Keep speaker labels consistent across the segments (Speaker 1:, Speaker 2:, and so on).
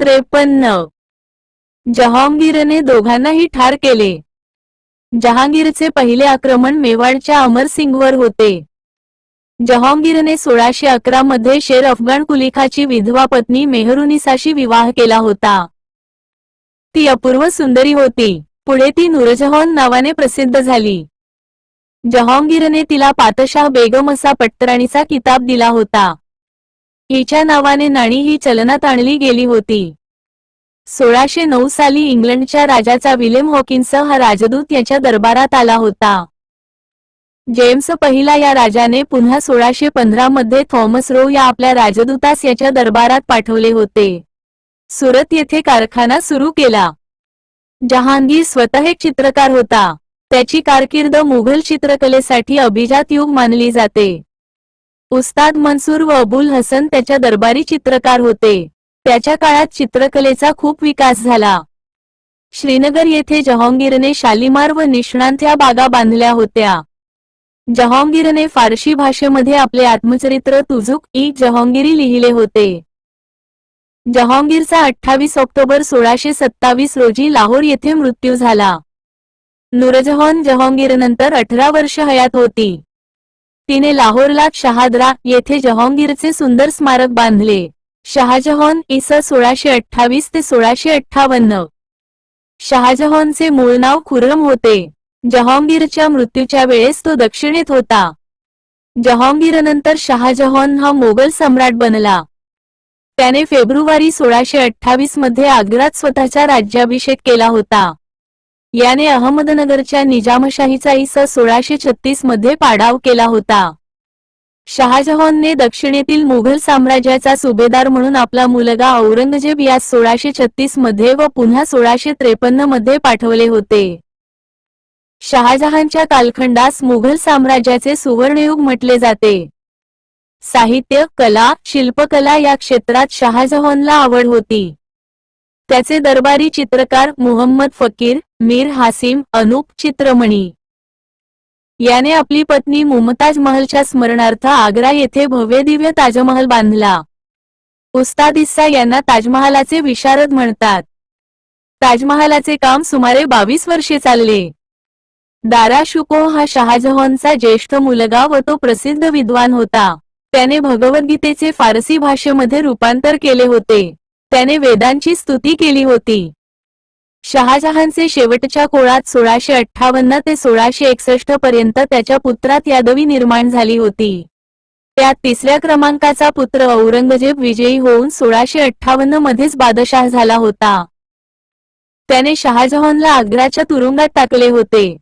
Speaker 1: 53 जहांगीरने दोघांनाही ठार केले. जहांगीरचे पहिले आक्रमण मेवाडच्या अमरसिंगवर होते. जहांगीरने 1611 मध्ये शेर अफगाण कुलिखाची विधवा पत्नी मेहरुनिसाशी विवाह केला होता. ती अपूर्व सुंदरी होती. पुढे ती नूरजहान नावाने प्रसिद्ध झाली. जहांगीरने तिला पातशाह बेगम असा पट्टराणीचा किताब दिला होता. हिच्या नावाने नाणी ही चलनात आणली गेली होती. 1609 साली इंग्लंडच्या राजाचा विलेम हॉकिन्स हा राजदूत याच्या दरबारात आला होता. जेम्स पहिला या राजाने पुन्हा 1615 मध्ये थॉमस रो या आपल्या राजदूतास याच्या दरबारात पाठवले होते. सुरत येथे कारखाना सुरू केला. जहांगीर स्वतः एक चित्रकार होता. त्याची कारकीर्द मुघल चित्रकलेसाठी अभिजात युग मानली जाते. उस्ताद मंसूर व अबुल हसन त्याच्या दरबारी चित्रकार होते. त्याच्या काळात चित्रकलेचा खूप विकास झाला. श्रीनगर येथे जहांगीरने शालिमार व निष्णांत या बागा बांधल्या होत्या. जहांगीरने फारशी भाषेमध्ये आपले आत्मचरित्र तुझुक-ई-जहांगीरी लिहिले होते. जहांगीरचा 28 ऑक्टोबर 1627 रोजी लाहोर येथे मृत्यू झाला. नूरजहान जहांगीरनंतर 18 वर्ष हयात होती. तिने लाहोरला शहादरा येथे जहांगीरचे सुंदर स्मारक बांधले. शहाजहान इ.स. 1628 ते 1658. शहाजहानचे मूळ नाव खुर्रम होते. जहांगीरच्या मृत्यूच्या वेळेस तो दक्षिणेत होता. जहांगीरनंतर शहाजहान हा मोगल सम्राट बनला. त्याने फेब्रुवारी 1628 मध्ये आग्र्यात स्वतःचा राज्याभिषेक केला होता. याने अहमदनगरच्या निजामशाहीचा इ.स. 1636 मध्ये पाडाव केला होता. शहाजहानने दक्षिणेतील मुघल साम्राज्याचा सुभेदार म्हणून आपला मुलगा औरंगजेब यास 1636 मध्ये व पुन्हा 1653 मध्ये पाठवले होते. शहाजहानच्या कालखंडास मुघल साम्राज्याचे सुवर्णयुग म्हटले जाते. साहित्य, कला, शिल्पकला या क्षेत्रात शहाजहानला आवड होती. त्याचे दरबारी चित्रकार मुहम्मद फकीर, मीर हासिम, अनूप चित्रमणी याने आपली पत्नी मुमताज महलच्या स्मरणार्थ आग्रा येथे भव्यदिव्य ताजमहल बांधला. उस्ताद इस्सा यांना ताजमहालाचे विशारद म्हणतात. ताजमहालाचे काम सुमारे 22 वर्षे चालले. दारा शुकोह हा शहाजहानचा ज्येष्ठ मुलगा व तो प्रसिद्ध विद्वान होता. त्याने भगवद्गीतेचे फारसी भाषेमध्ये रूपांतर केले होते. त्याने वेदांची स्तुती केली होती. शहाजहानचे शेवटच्या कोळात 1658 ते 1661 पर्यंत त्याच्या पुत्रात यादवी निर्माण झाली होती. त्यात तिसऱ्या क्रमांकाचा पुत्र औरंगजेब विजयी होऊन 1658 मध्येच बादशाह झाला होता. त्याने शहाजहानला आग्र्याच्या तुरुंगात टाकले होते.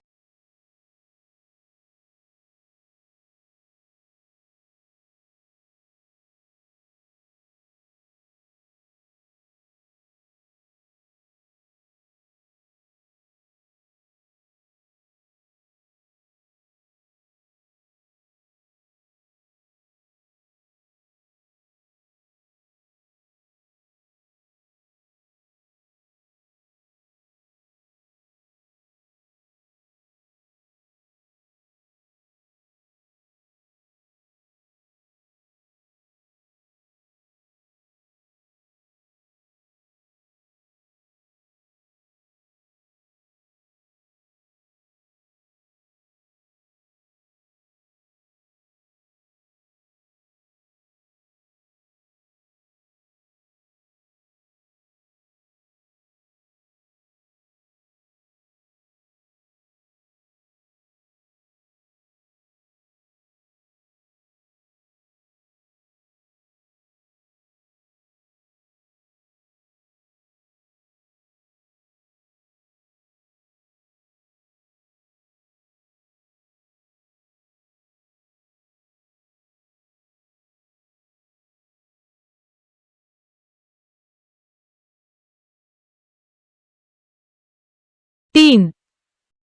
Speaker 1: तीन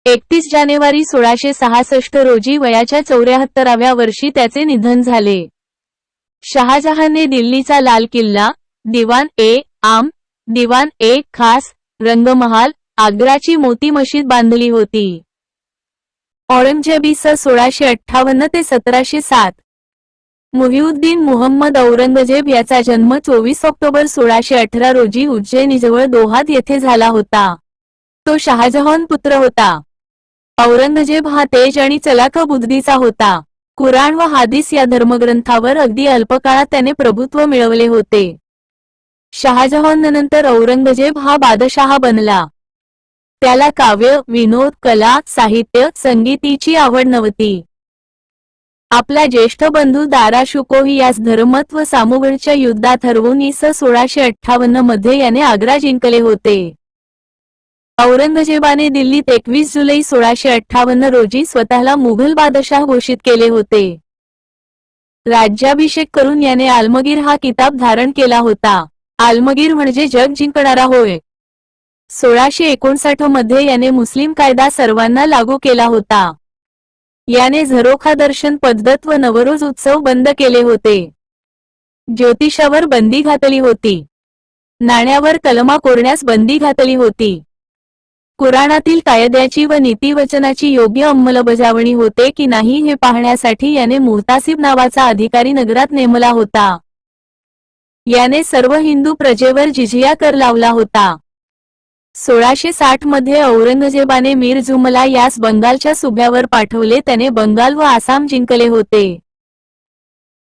Speaker 1: 31 जानेवारी 1666 रोजी वयाच्या 74व्या वर्षी त्याचे निधन झाले. शहाजहानने दिल्लीचा लाल किल्ला, दिवान-ए-आम, दिवान-ए-खास, रंगमहाल, आग्राची मोती मशीद बांधली होती. औरंगजेब इ.स. 1658 ते 1707 मुहिउद्दीन मुहम्मद औरंगजेब याचा जन्म 24 ऑक्टोबर 1618 रोजी उज्जैनीजवळ दोहात येथे झाला होता. तो शहाजहान पुत्र होता. औरंगजेब हा तेज आणि चलाख बुद्धीचा होता. कुराण व हादीस या धर्मग्रंथावर अगदी अल्पकाळात त्याने प्रभुत्व मिळवले होते. शहाजहाननंतर औरंगजेब हा बादशहा बनला. त्याला काव्य, विनोद, कला, साहित्य, संगीताची आवड नव्हती. आपला ज्येष्ठ बंधू दारा शुकोही यास धर्मत व सामुगडच्या युद्धात हरवून इ.स. 1658 मध्ये याने आग्रा जिंकले होते. औरंगजेबाने दिल्लीत 21 जुलै 1658 रोजी स्वतःला मुघल बादशाह घोषित केले होते. राज्याभिषेक करून याने आलमगीर हा किताब धारण केला होता. आलमगीर म्हणजे जग जिंकणारा होय. 1659 मध्ये याने मुस्लिम कायदा सर्वांना लागू केला होता. याने झरोखा दर्शन पद्धत व नवरोज उत्सव बंद केले होते. ज्योतिषावर बंदी घातली होती. नाण्यावर कलमा कोरण्यास बंदी घातली होती. कुराणातील कायद्याची व नीतिवचनाची योग्य अंमलबजावणी होते की नाही हे पाहण्यासाठी याने मुहतासिब नावाचा अधिकारी नगरात नेमला होता. याने सर्व हिंदू प्रजेवर जिझिया कर लावला होता. 1660 मध्ये औरंगजेबाने मीर जुमला यास बंगालच्या सुभ्यावर पाठवले. त्याने बंगाल व आसाम जिंकले होते.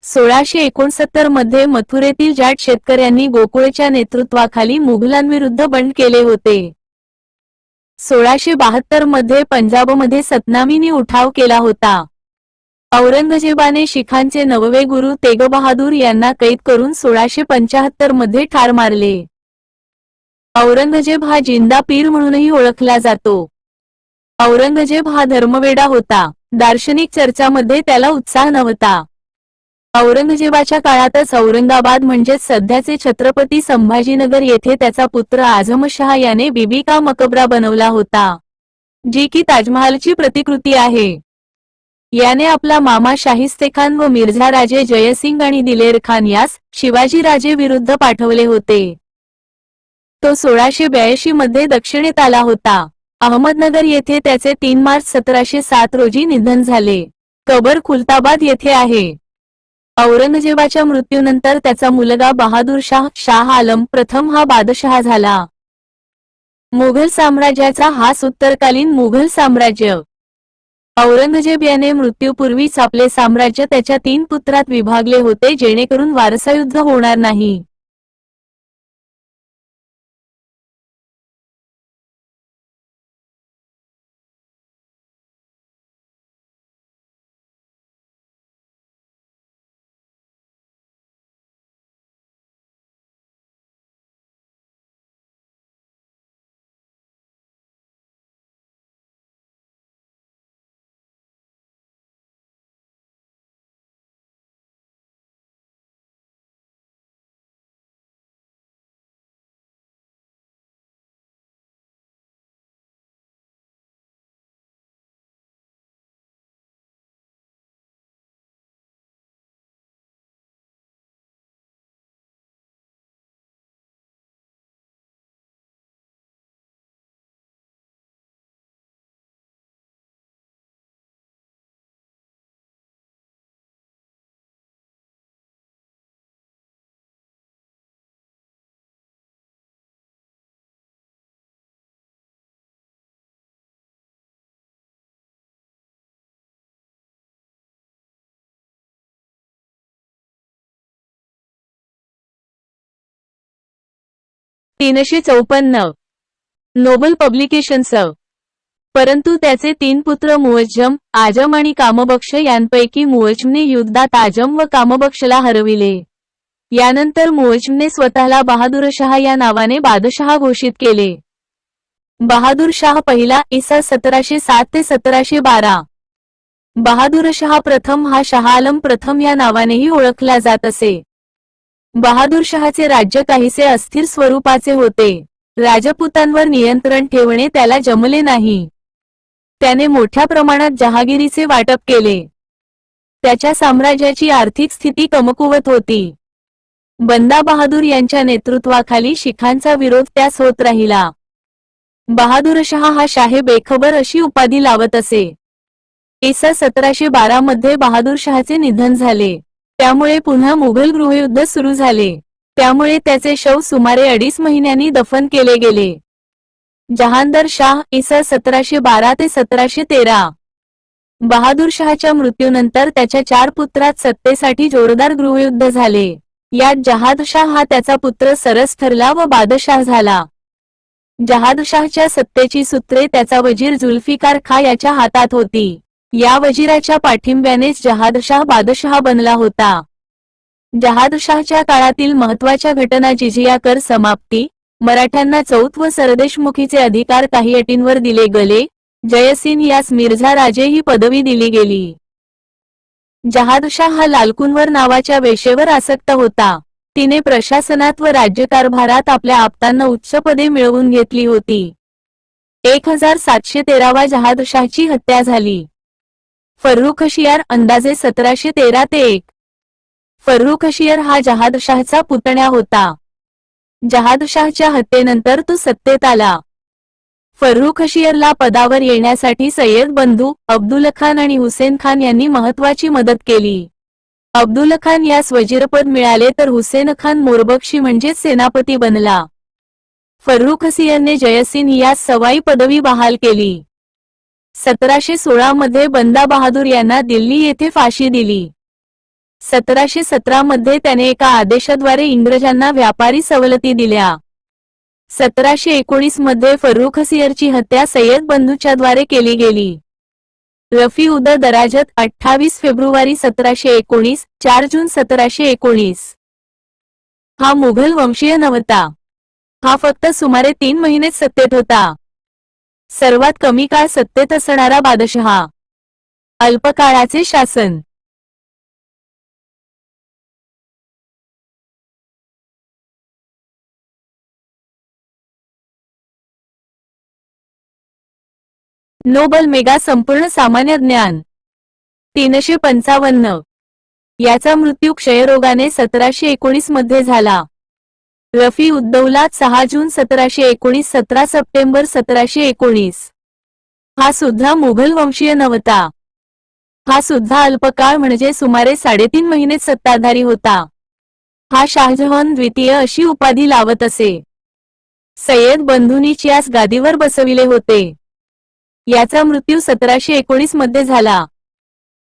Speaker 1: 1669 मध्ये मथुरेतील जाट शेतकऱ्यांनी गोकुळच्या नेतृत्वाखाली मुघलांविरुद्ध बंड केले होते. 1672 मध्ये पंजाबमध्ये सतनामीने उठाव केला होता. औरंगजेबाने शिखांचे नववे गुरु तेग बहादूर यांना कैद करून 1675 मध्ये ठार मारले. औरंगजेब हा जिंदा पीर म्हणूनही ओळखला जातो. औरंगजेब हा धर्मवेडा होता. दार्शनिक चर्चामध्ये त्याला उत्साह नव्हता. औरंगजेबाच्या काळातच औरंगाबाद म्हणजेच सध्याचे छत्रपती संभाजीनगर येथे त्याचा पुत्र आझमशहा याने बीबी का मकबरा बनवला होता, जी की ताजमहालची प्रतिकृती आहे. याने आपला मामा शाहिस्तेखान व मिर्झा राजे जयसिंग आणि दिलेर खान यास शिवाजी राजे विरुद्ध पाठवले होते. तो 1682 मध्ये दक्षिणेत आला होता. अहमदनगर येथे त्याचे 3 मार्च 1707 रोजी निधन झाले. कबर खुलताबाद येथे आहे. औरंगजेबाच्या मृत्यूनंतर त्याचा मुलगा बहादूर शाह आलम प्रथम हा बादशहा झाला. मुघल साम्राज्याचा हा उत्तरकालीन मुघल साम्राज्य. औरंगजेब याने मृत्यूपूर्वीच आपले साम्राज्य त्याच्या 3 पुत्रात विभागले होते जेणेकरून वारसायुद्ध होणार नाही. तीनशे 54 नोबल पब्लिकेशन्स. परंतु त्याचे 3 पुत्र मुअज्जम, आजम आणि कामबख्श यांपैकी मुअज्जमने युद्धात आजम व कामबख्शला हरविले. यानंतर मुअज्जमने स्वतःला बहादूरशाह या नावाने बादशहा घोषित केले. बहादूरशाह पहिला इ.स. 1707 ते 1712. बहादूरशाह प्रथम हा शहाआलम प्रथम या नावानेही ओळखला जात असे. बहादूरशहाचे राज्य काहीसे अस्थिर स्वरूपाचे होते. राजपुतांवर नियंत्रण ठेवणे त्याला जमले नाही. त्याने मोठ्या प्रमाणात जहागिरीचे वाटप केले. त्याच्या साम्राज्याची आर्थिक स्थिती कमकुवत होती. बंदा बहादूर यांच्या नेतृत्वाखाली शिखांचा विरोध त्यास होत राहिला. बहादूरशाह हा शाहे बेखबर अशी उपाधी लावत असे. इ.स. 1712 मध्ये बहादूरशहाचे निधन झाले. त्यामुळे पुन्हा मुघल गृहयुद्ध सुरू झाले. त्यामुळे त्याचे शव सुमारे 2.5 महिन्यांनी दफन केले गेले. जहांदर शाह इसवी 1712 ते 1713. बहादूर शहाच्या मृत्यूनंतर त्याच्या 4 पुत्रात सत्तेसाठी जोरदार गृहयुद्ध झाले. यात जहादशाह हा त्याचा पुत्र सरस ठरला व बादशाह झाला. जहादशाहच्या सत्तेची सूत्रे त्याचा वजीर जुल्फिकार खा याच्या हातात होती. या वजीराच्या पाठिंब्यानेच जहादशाह बादशाह बनला होता. जहादशाहच्या काळातील महत्त्वाच्या घटना जिझिया कर समाप्ती, मराठ्यांना चौथ व सरदेशमुखीचे अधिकार काही अटींवर दिले गेले, जयसिंह यास मिर्झा राजे ही पदवी दिली गेली. जहादशाह हा लालकुनवर नावाच्या वेश्येवर आसक्त होता. तिने प्रशासनात व राज्यकारभारात आपल्या आप्तांना उच्च पदे मिळवून घेतली होती. 1713 जहादशाहची हत्या झाली. फर्रुखशियार अंदाजे 1713 ते 1. फर्रुखशियार हा जहादशाहचा पुतण्या होता. जहादशाहच्या हत्येनंतर तो सत्तेत आला. फर्रुखशियारला पदावर येण्यासाठी सय्यद बंधू अब्दुलखान आणि हुसेन खान यांनी महत्त्वाची मदत केली. अब्दुलखान यास वजीरपद मिळाले तर हुसेन खान मोरबक्षी म्हणजेच सेनापती बनला. फर्रुखशियारने जयसिंह यास सवाई पदवी बहाल केली. 1716 मध्ये बंदा बहादूर यांना दिल्ली येथे फाशी दिली. 1717 मध्ये त्याने एका आदेशाद्वारे इंग्रजांना व्यापारी सवलती दिल्या. 1719 मध्ये फर्रुखशियारची हत्या सय्यद बंधूच्याद्वारे केली गेली. रफी उद दराजत 28 फेब्रुवारी 1719, 4 जून 1719. हा मुघल वंशीय नव्हता. हा फक्त सुमारे 3 महिनेच सत्तेत होता. सर्वात कमी काळ सत्तेत असणारा बादशहा. अल्पकाळाचे शासन. नोबल मेगा संपूर्ण सामान्य ज्ञान 355. याचा मृत्यू क्षयरोगाने 1719 मध्ये झाला. रफी उद्दौला 6 जून 1719, 17 सप्टेंबर 1719. हा सुद्धा मुघल वंशीय नव्हता. हा सुद्धा अल्पकाळ म्हणजे सुमारे 3.5 महिनेच सत्ताधारी होता. हा शाहजहान द्वितीय अशी उपाधी लावत असे. सय्यद बंधूंनीच यास गादीवर बसविले होते. याचा मृत्यू 1719 मध्ये झाला.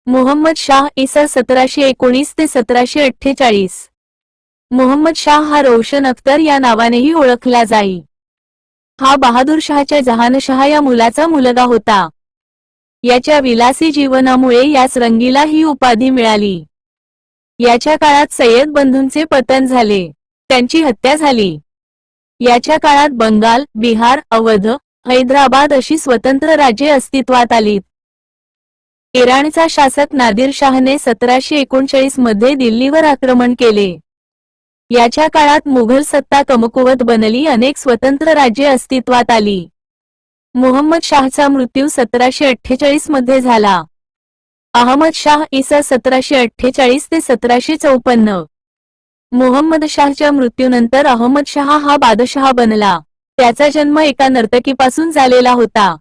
Speaker 1: मुहम्मद शाह इसवी 1719 ते 1748. मुहम्मद शाह हा रोशन अख्तर या नावानेही ओळखला जाई. हा बहादूर शहाच्या जहानशाह या मुलाचा मुलगा होता. याच्या विलासी जीवनामुळे यास रंगीला ही उपाधी मिळाली. याच्या काळात सय्यद बंधूंचे पतन झाले. त्यांची हत्या झाली. याच्या काळात बंगाल, बिहार, अवध, हैदराबाद अशी स्वतंत्र राज्ये अस्तित्वात आलीत. इराणचा शासक नादिर शाहने 1739 मध्ये दिल्लीवर आक्रमण केले. याच्या काळात मुघल सत्ता कमकुवत बनली. अनेक स्वतंत्र राज्ये अस्तित्वात आली. मुहम्मद शाहचा मृत्यू 1748 मध्ये झाला. अहमद शाह इसवी 1748 ते 1754. मुहम्मद शाहच्या मृत्यूनंतर अहमद शाह हा बादशाह बनला. त्याचा जन्म एका नर्तकीपासून झालेला होता.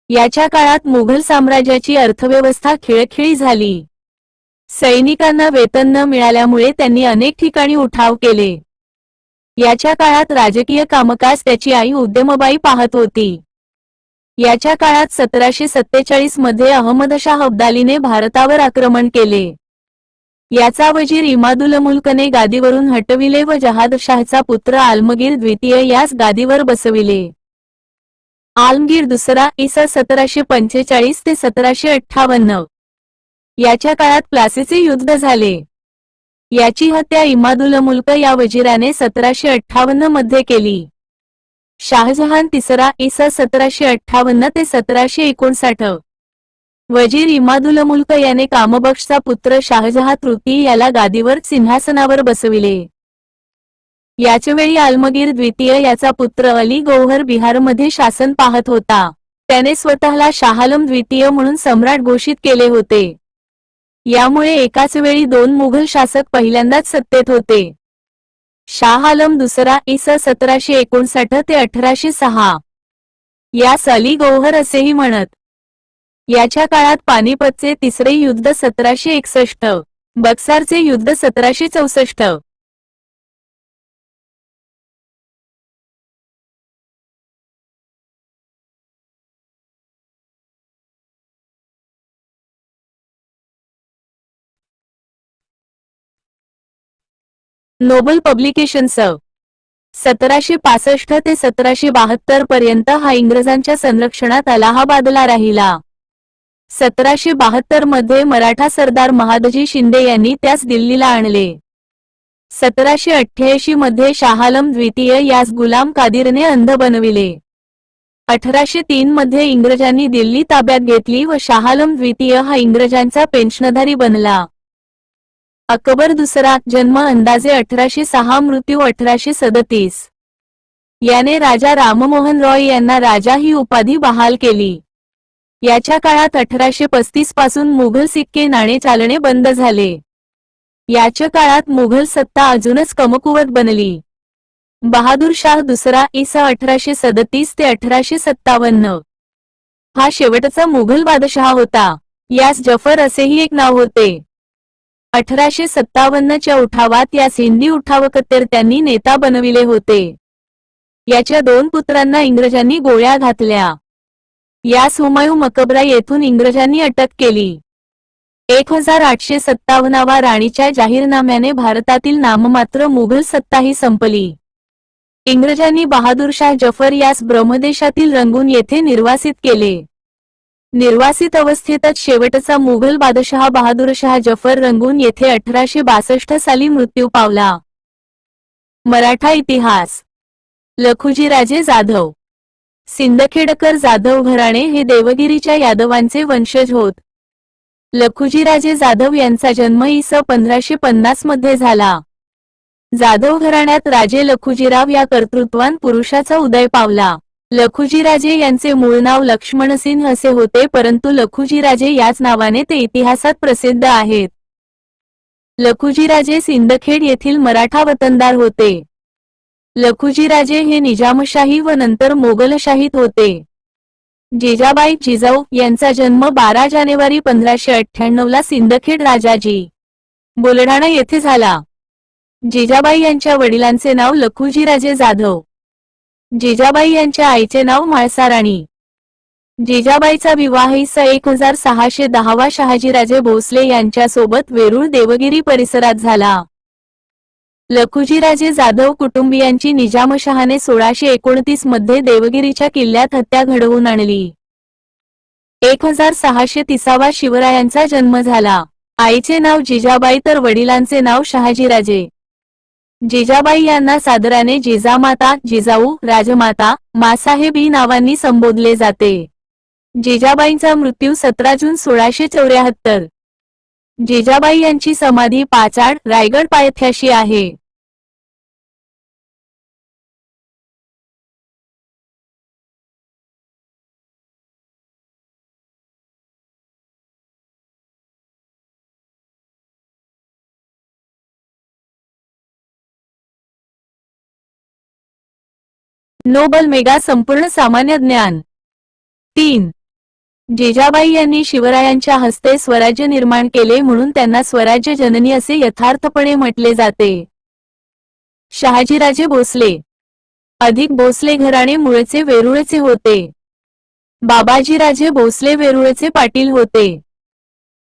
Speaker 1: याच्या काळात मुघल साम्राज्याची अर्थव्यवस्था खिळखिळी झाली. सैनिकांना वेतन न मिळाल्यामुळे त्यांनी अनेक ठिकाणी उठाव केले. याच्या काळात राजकीय कामकाज त्याची आई उद्यमबाई पाहत होती. याच्या काळात 1747 मध्ये अहमदशाह अब्दालीने भारतावर आक्रमण केले. याचा वजीर इमादुल मुल्कने गादीवरून हटविले व जहादशाहचा पुत्र आलमगीर द्वितीय यास गादीवर बसविले. आलमगीर दुसरा इसवी 1745 ते 1758. याच्या काळात प्लासीचे युद्ध झाले. याची हत्या इमादुल मुल्क या वजीराने 1758 मध्ये केली. शाहजहान तिसरा इसवी 1758 ते 1759. वजीर इमादुल मुल्क याने कामबख्शचा पुत्र शाहजहां तृतीय याला गादीवर सिंहासनावर बसविले. याचवेळी आलमगीर द्वितीय याचा पुत्र अली गौहर बिहारमध्ये शासन पाहत होता. त्याने स्वतःला शाहालम द्वितीय म्हणून सम्राट घोषित केले होते. यामुळे एकाच वेळी 2 मुघल शासक पहिल्यांदाच सत्तेत होते. शाह आलम दुसरा इसवी 1759 ते 1806. यास अली गौहर असेही म्हणत. याच्या काळात पानिपतचे तिसरे युद्ध 1761 बक्सारचे युद्ध 1764. Nobel publications. 1765 ते 1772 पर्यंत हा इंग्रजांच्या संरक्षणात अलाहाबादला राहिला. 1772 मध्ये मराठा सरदार महादजी शिंदे यांनी त्यास दिल्लीला आणले. 1788 मध्ये शाहालम द्वितीय यास गुलाम कादिरने अंध बनविले. 1803 मध्ये इंग्रजांनी दिल्ली ताब्यात घेतली व शाहालम द्वितीय हा इंग्रजांचा पेन्शनधारी बनला. अकबर दुसरा, जन्म अंदाजे 1806, मृत्यू 1837. याने राजा राममोहन रॉय यांना राजा ही उपाधी बहाल केली. याच्या काळात 1835 पासून मुघल सिक्के नाणे चालणे बंद झाले. याच्या काळात मुघल सत्ता अजूनच कमकुवत बनली. बहादूर शाह दुसरा इ. 1837 ते 1857 हा शेवटचा मुघल बादशहा होता. यास जफर असेही एक नाव होते. 1857 च्या उठावात यास हिंदी उठावकत्तर त्यांनी नेता बनविले होते. याच्या 2 पुत्रांना इंग्रजांनी गोळ्या घातल्या. यास हुमायूं मकबरा येथून इंग्रजांनी अटक केली. 1857 वा राणीच्या जाहीरनाम्याने भारतातील नाममात्र मुघल सत्ताही संपली. इंग्रजांनी बहादूर शाह जफर यास ब्रह्मदेशातील रंगून येथे निर्वासित केले. निर्वासित अवस्थेतच शेवटचा मुघल बादशहा बहादूर शाह जफर रंगून येथे 1862 साली मृत्यू पावला. मराठा इतिहास. लखुजीराजे जाधव. सिंदखेडकर जाधव घराणे हे देवगिरीच्या यादवांचे वंशज होत. लखुजीराजे जाधव यांचा जन्म इ. स. 1550 मध्ये झाला. जाधव घराण्यात राजे लखुजीराव या कर्तृत्वान पुरुषाचा उदय पावला. लखुजीराजे यांचे मूळ नाव लक्ष्मणसिंह असे होते, परंतु लखुजीराजे याच नावाने ते इतिहासात प्रसिद्ध आहेत. लखुजीराजे सिंदखेड येथील मराठा वतनदार होते. लखुजीराजे हे निजामशाही व नंतर मोगलशाहीत होते. जिजाबाई जिजाऊ यांचा जन्म 12 जानेवारी 1598 ला सिंदखेड राजाजी बुलढाणा येथे झाला. जिजाबाई यांच्या वडिलांचे नाव लखुजीराजे जाधव. जिजाबाई यांच्या आईचे नाव म्हाळसाराणी. जिजाबाईचा विवाह इ. स. 1610 वा शहाजीराजे भोसले यांच्यासोबत वेरूळ देवगिरी परिसरात झाला. लखुजीराजे जाधव कुटुंबियांची निजामशहाने 1629 मध्ये देवगिरीच्या किल्ल्यात हत्या घडवून आणली. 1630 वा शिवरायांचा जन्म झाला. आईचे नाव जिजाबाई तर वडिलांचे नाव शहाजीराजे. जिजाबाई यांना सादराने जिजामाता, जिजाऊ, राजमाता, मासाहेब ही नावांनी संबोधले जाते. जिजाबाईंचा मृत्यू 17 जून 1674. जिजाबाई यांची समाधी पाचाड, रायगड पायथ्याशी आहे. नोबल मेगा संपूर्ण सामान्य ज्ञान. 3. जिजाबाई यांनी शिवरायांच्या हस्ते स्वराज्य निर्माण केले म्हणून त्यांना स्वराज्य जननी असे यथार्थपणे म्हटले जाते. शहाजीराजे भोसले. अधिक भोसले घराणे मूळचे वेरूळचे होते. बाबाजीराजे भोसले वेरूळचे पाटील होते.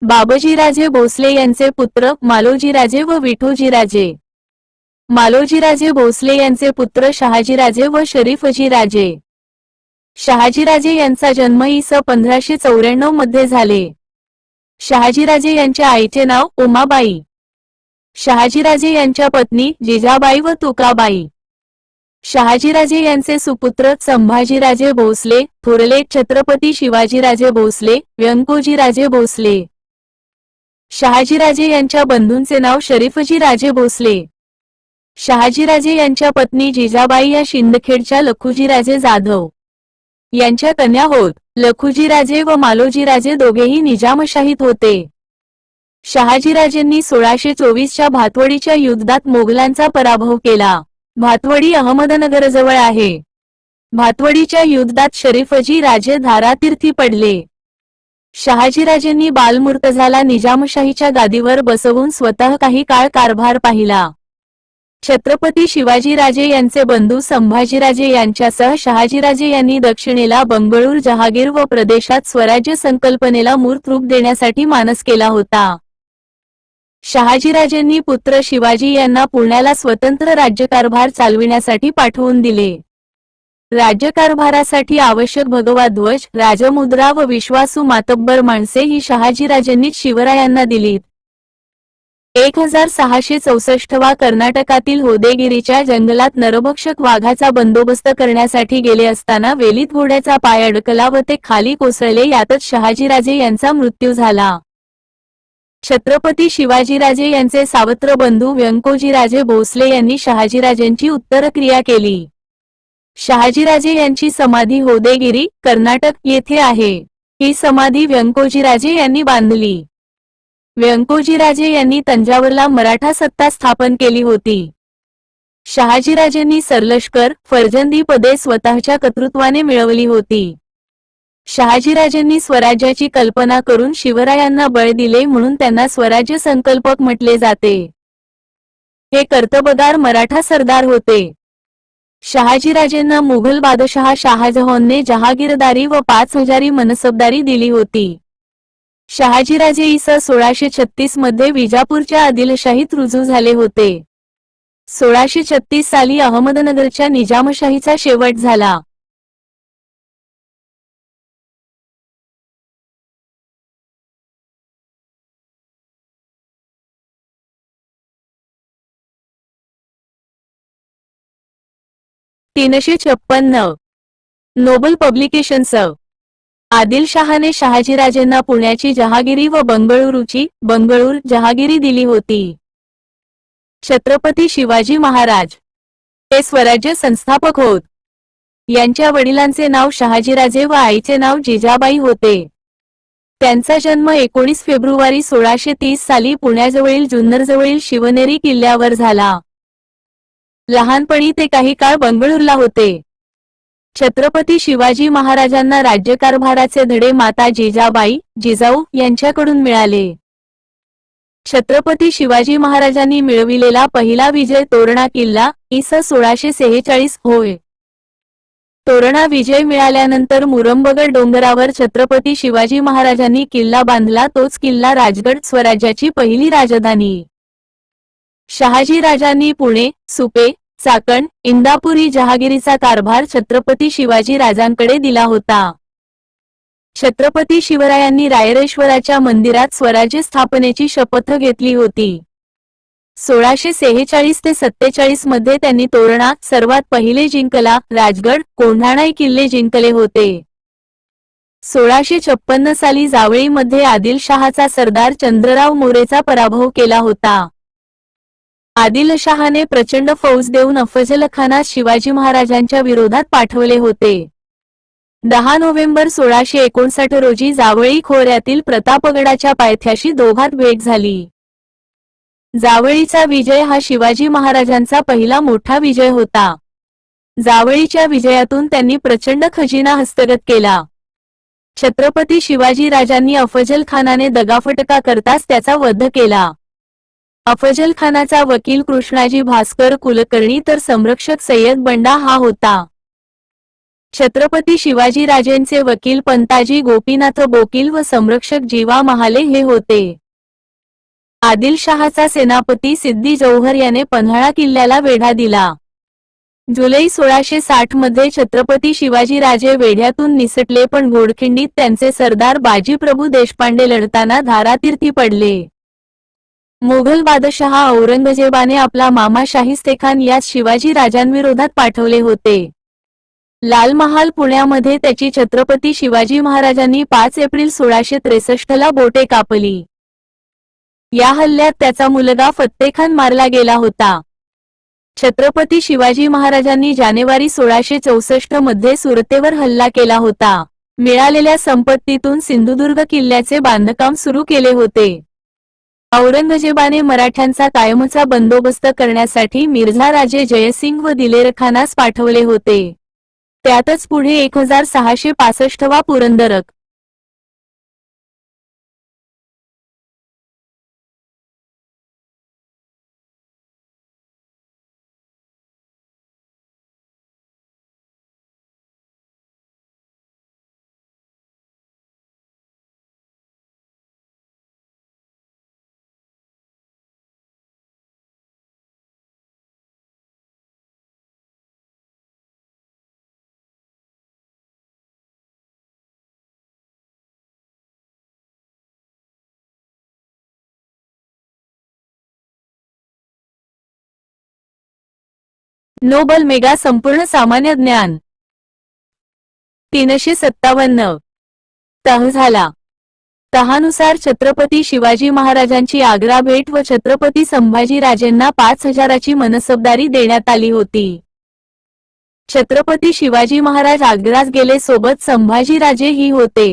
Speaker 1: बाबजीराजे भोसले यांचे पुत्र मालोजीराजे व विठोजीराजे. मालोजीराजे भोसले यांचे पुत्र शहाजीराजे व शरीफजीराजे. शहाजीराजे यांचा जन्म इ. स. 1594 मध्ये झाले. शहाजीराजे यांच्या आईचे नाव उमाबाई. शहाजीराजे यांच्या पत्नी जिजाबाई व तुकाबाई. शहाजीराजे यांचे सुपुत्र संभाजीराजे भोसले, थोरले छत्रपती शिवाजीराजे भोसले, व्यंकोजीराजे भोसले. शहाजीराजे यांच्या बंधूंचे नाव शरीफजीराजे भोसले. शहाजीराजे यांच्या पत्नी जिजाबाई या सिंदखेडच्या लखुजीराजे जाधव यांच्या कन्या होत. लखुजीराजे व मालोजीराजे दोघेही निजामशाहीत होते. शहाजीराजेंनी 1624 च्या भातवडीच्या युद्धात मोगलांचा पराभव केला. भातवडी अहमदनगरजवळ आहे. भातवडीच्या युद्धात शरीफजी राजे धारातीर्थी पडले. शहाजीराजेंनी बालमुर्तझाला निजामशाहीच्या गादीवर बसवून स्वतः काही काळ कारभार पाहिला. छत्रपती शिवाजीराजे यांचे बंधू संभाजीराजे यांच्यासह शहाजीराजे यांनी दक्षिणेला बंगळूर जहागीर व प्रदेशात स्वराज्य संकल्पनेला मूर्त रूप देण्यासाठी मानस केला होता. शहाजीराजेंनी पुत्र शिवाजी यांना पुण्याला स्वतंत्र राज्यकारभार चालविण्यासाठी पाठवून दिले. राज्यकारभारासाठी आवश्यक भगवा ध्वज, राजमुद्रा व विश्वासू मातब्बर माणसे ही शहाजीराजेंनीच शिवरायांना दिलीत. 1664 कर्नाटकातील होदेगिरीच्या जंगलात नरभक्षक वाघाचा बंदोबस्त करण्यासाठी गेले असताना वेलीत घोड्याचा पाय अडकला व ते खाली कोसळले. यातच शहाजीराजे यांचा मृत्यू झाला. छत्रपती शिवाजीराजे यांचे सावत्र बंधू व्यंकोजीराजे भोसले यांनी शहाजीराजेंची उत्तरक्रिया केली. शहाजीराजे यांची समाधी होदेगिरी, कर्नाटक येथे आहे. ही समाधी व्यंकोजीराजे यांनी बांधली. व्यंकोजीराजे यांनी तंजावरला मराठा सत्ता स्थापन केली होती. शहाजीराजेंनी सरलष्कर, फर्जंदी पदे स्वतःच्या कर्तृत्वाने मिळवली होती. शहाजीराजेंनी स्वराज्याची कल्पना करून शिवरायांना बळ दिले म्हणून त्यांना स्वराज्य संकल्पक म्हटले जाते. हे कर्तबगार मराठा सरदार होते. शहाजीराजेंना मुघल बादशहा शहाजहानने जहागीरदारी व 5000 मनसबदारी दिली होती. शहाजीराजे इ. 1636 मध्ये विजापूरच्या आदिलशाहीत रुजू झाले होते. 1636 साली अहमदनगरच्या निजामशाहीचा शेवट झाला. Nobel publications. आदिलशहाने शहाजीराजेंना पुण्याची जहागिरी व बंगळुरूची बंगळूर जहागिरी दिली होती. छत्रपती शिवाजी महाराज हे स्वराज्य संस्थापक होत. यांच्या वडिलांचे नाव शहाजीराजे व आईचे नाव जिजाबाई होते. त्यांचा जन्म 19 फेब्रुवारी 1630 साली पुण्याजवळील जुन्नरजवळील शिवनेरी किल्ल्यावर झाला. लहानपणी ते काही काळ बंगळूरला होते. छत्रपती शिवाजी महाराजांना राज्यकारभाराचे धडे माता जिजाबाई जिजाऊ यांच्याकडून मिळाले. छत्रपती शिवाजी महाराजांनी मिळविलेला पहिला विजय तोरणा किल्ला इ. 1646 होय. तोरणा विजय मिळाल्यानंतर मुरंबगड डोंगरावर छत्रपती शिवाजी महाराजांनी किल्ला बांधला. तोच किल्ला राजगड, स्वराज्याची पहिली राजधानी. शहाजी राजांनी पुणे, सुपे, चाकण, इंदापुरी जहागिरीचा कारभार छत्रपती शिवाजी राजांकडे दिला होता. छत्रपती शिवरायांनी रायरेश्वराच्या मंदिरात स्वराज्य स्थापनेची शपथ घेतली होती. 1646 ते 47 मध्ये त्यांनी तोरणा सर्वात पहिले जिंकला. राजगड, कोंढाणा किल्ले जिंकले होते. 1656 साली जावळीमध्ये आदिलशहाचा सरदार चंद्रराव मोरेचा पराभव केला होता. आदिलशहाने प्रचंड फौज देऊन अफजलखानास शिवाजी महाराजांच्या विरोधात पाठवले होते. 10 नोव्हेंबर 1659 रोजी जावळी खोऱ्यातील प्रतापगडाच्या पायथ्याशी दोघात भेट झाली. जावळीचा विजय हा शिवाजी महाराजांचा पहिला मोठा विजय होता. जावळीच्या विजयातून त्यांनी प्रचंड खजिना हस्तगत केला. छत्रपती शिवाजी राजांनी अफजलखानाने दगाफटका करताच त्याचा वध केला. अफजलखानाचा वकील कृष्णाजी भास्कर कुलकर्णी तर संरक्षक सय्यद बंडा हा होता. छत्रपती शिवाजी राजेंचे वकील पंताजी गोपीनाथ बोकील व संरक्षक जीवा महाले हे होते. आदिलशहाचा सेनापती सिद्दी जौहर याने पन्हाळा किल्ल्याला वेढा दिला. जुलै 1660 मध्ये छत्रपती शिवाजी राजे वेढ्यातून निसटले पण घोडखिंडीत त्यांचे सरदार बाजीप्रभू देशपांडे लढताना धारातीर्थी पडले. मुघल बादशहा औरंगजेबाने आपला मामा शाहिस्तेखान यास शिवाजी राजांविरोधात पाठवले होते. लाल महाल पुण्यामध्ये त्याची छत्रपती शिवाजी महाराजांनी 5 एप्रिल 1663 ला बोटे कापली. या हल्ल्यात त्याचा मुलगा फत्तेखान मारला गेला होता. छत्रपती शिवाजी महाराजांनी जानेवारी 1664 मध्ये सुरतेवर हल्ला केला होता. मिळालेल्या संपत्तीतून सिंधुदुर्ग किल्ल्याचे बांधकाम सुरू केले होते. औरंगजेबाने मराठ्यांचा कायमचा बंदोबस्त करण्यासाठी मिर्झा राजे जयसिंग व दिलेरखानास पाठवले होते. त्यातच पुढे 1665 वा पुरंदरक नोबल मेगा संपूर्ण सामान्य ज्ञान 357 तह झाला. तहानुसार छत्रपती शिवाजी महाराजांची आग्रा भेट व छत्रपती संभाजी राजेंना 5,000ची मनसबदारी देण्यात आली होती. छत्रपती शिवाजी महाराज आग्रास गेले, सोबत संभाजी राजे ही होते.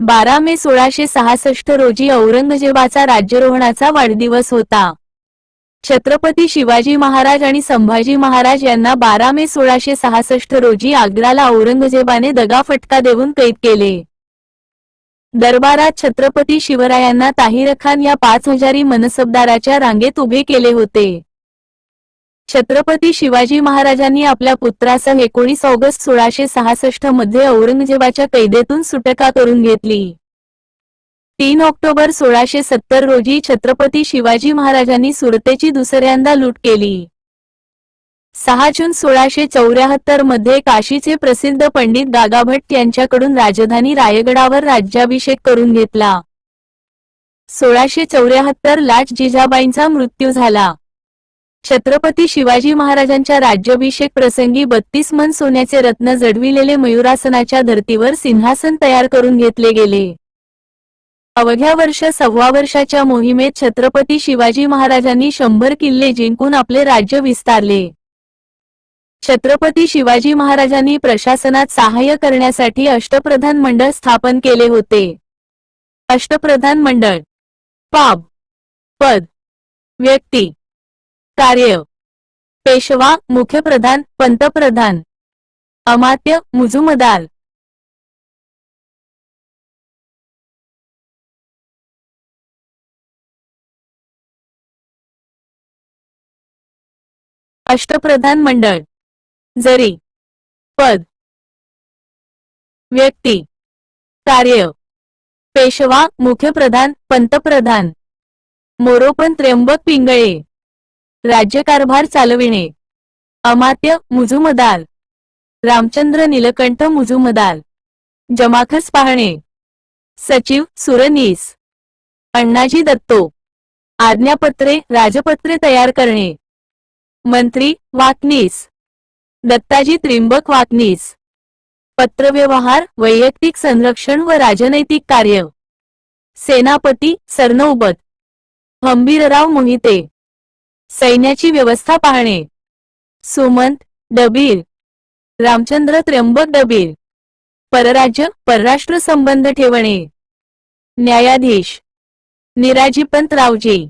Speaker 1: 12 मे 1666 रोजी औरंगजेबाचा राज्यारोहणाचा वाढदिवस होता. छत्रपती शिवाजी महाराज आणि संभाजी महाराज यांना 12 मे 1666 रोजी आग्राला औरंगजेबाने दगाफटका देऊन कैद केले. दरबारात छत्रपती शिवरायांना ताहिरखान या 5,000 मनसबदाराच्या रांगेत उभे केले होते. छत्रपती शिवाजी महाराजांनी आपल्या पुत्रासह 19 ऑगस्ट 1666 मध्ये औरंगजेबाच्या कैदेतून सुटका करून घेतली. 3 ऑक्टोबर 1670 रोजी छत्रपती शिवाजी महाराजांनी सुरतेची दुसऱ्यांदा लूट केली. 6 जून 1674 मध्ये काशीचे प्रसिद्ध पंडित गागाभट्ट यांच्याकडून राजधानी रायगडावर राज्याभिषेक करून घेतला. 1674 लाच जिजाबाईंचा मृत्यू झाला. छत्रपती शिवाजी महाराजांच्या राज्याभिषेक प्रसंगी 32 मन सोन्याचे रत्न जडविलेले मयुरासनाच्या धर्तीवर सिंहासन तयार करून घेतले गेले. अवघ्या सव्वा वर्षाच्या मोहिमेत छत्रपती शिवाजी महाराजांनी 100 किल्ले जिंकून आपले राज्य विस्तारले. छत्रपती शिवाजी महाराजांनी प्रशासनात सहाय्य करण्यासाठी अष्टप्रधान मंडळ स्थापन केले होते. अष्टप्रधान मंडळ: बाब, पद, व्यक्ती, कार्य: पेशवा, मुख्यप्रधान, पंतप्रधान, अमात्य, मुजुमदार. अष्टप्रधान मंडळ: जरी, पद, व्यक्ती, कार्य: पेशवा, मुख्यप्रधान, पंतप्रधान, मोरोपंत त्र्यंबक पिंगळे. राज्यकारभार चालविणे: अमात्य, मुजुमदार, रामचंद्र नीलकंठ मुजुमदार. जमाखस पाहणे: सचिव, सुरनीस, अण्णाजी दत्तो. आज्ञापत्रे, राजपत्रे तयार करणे: मंत्री, वाकनीस, दत्ताजी त्रिंबक वाकनीस. पत्रव्यवहार, वैयक्तिक संरक्षण व राजनैतिक कार्य: सेनापती, सरनौबत, हंबीरराव मोहिते. सैन्याची व्यवस्था पाहणे: सुमंत, डबीर, रामचंद्र त्र्यंबक डबीर. परराज्य, परराष्ट्र संबंध ठेवणे: न्यायाधीश, निराजीपंत रावजी.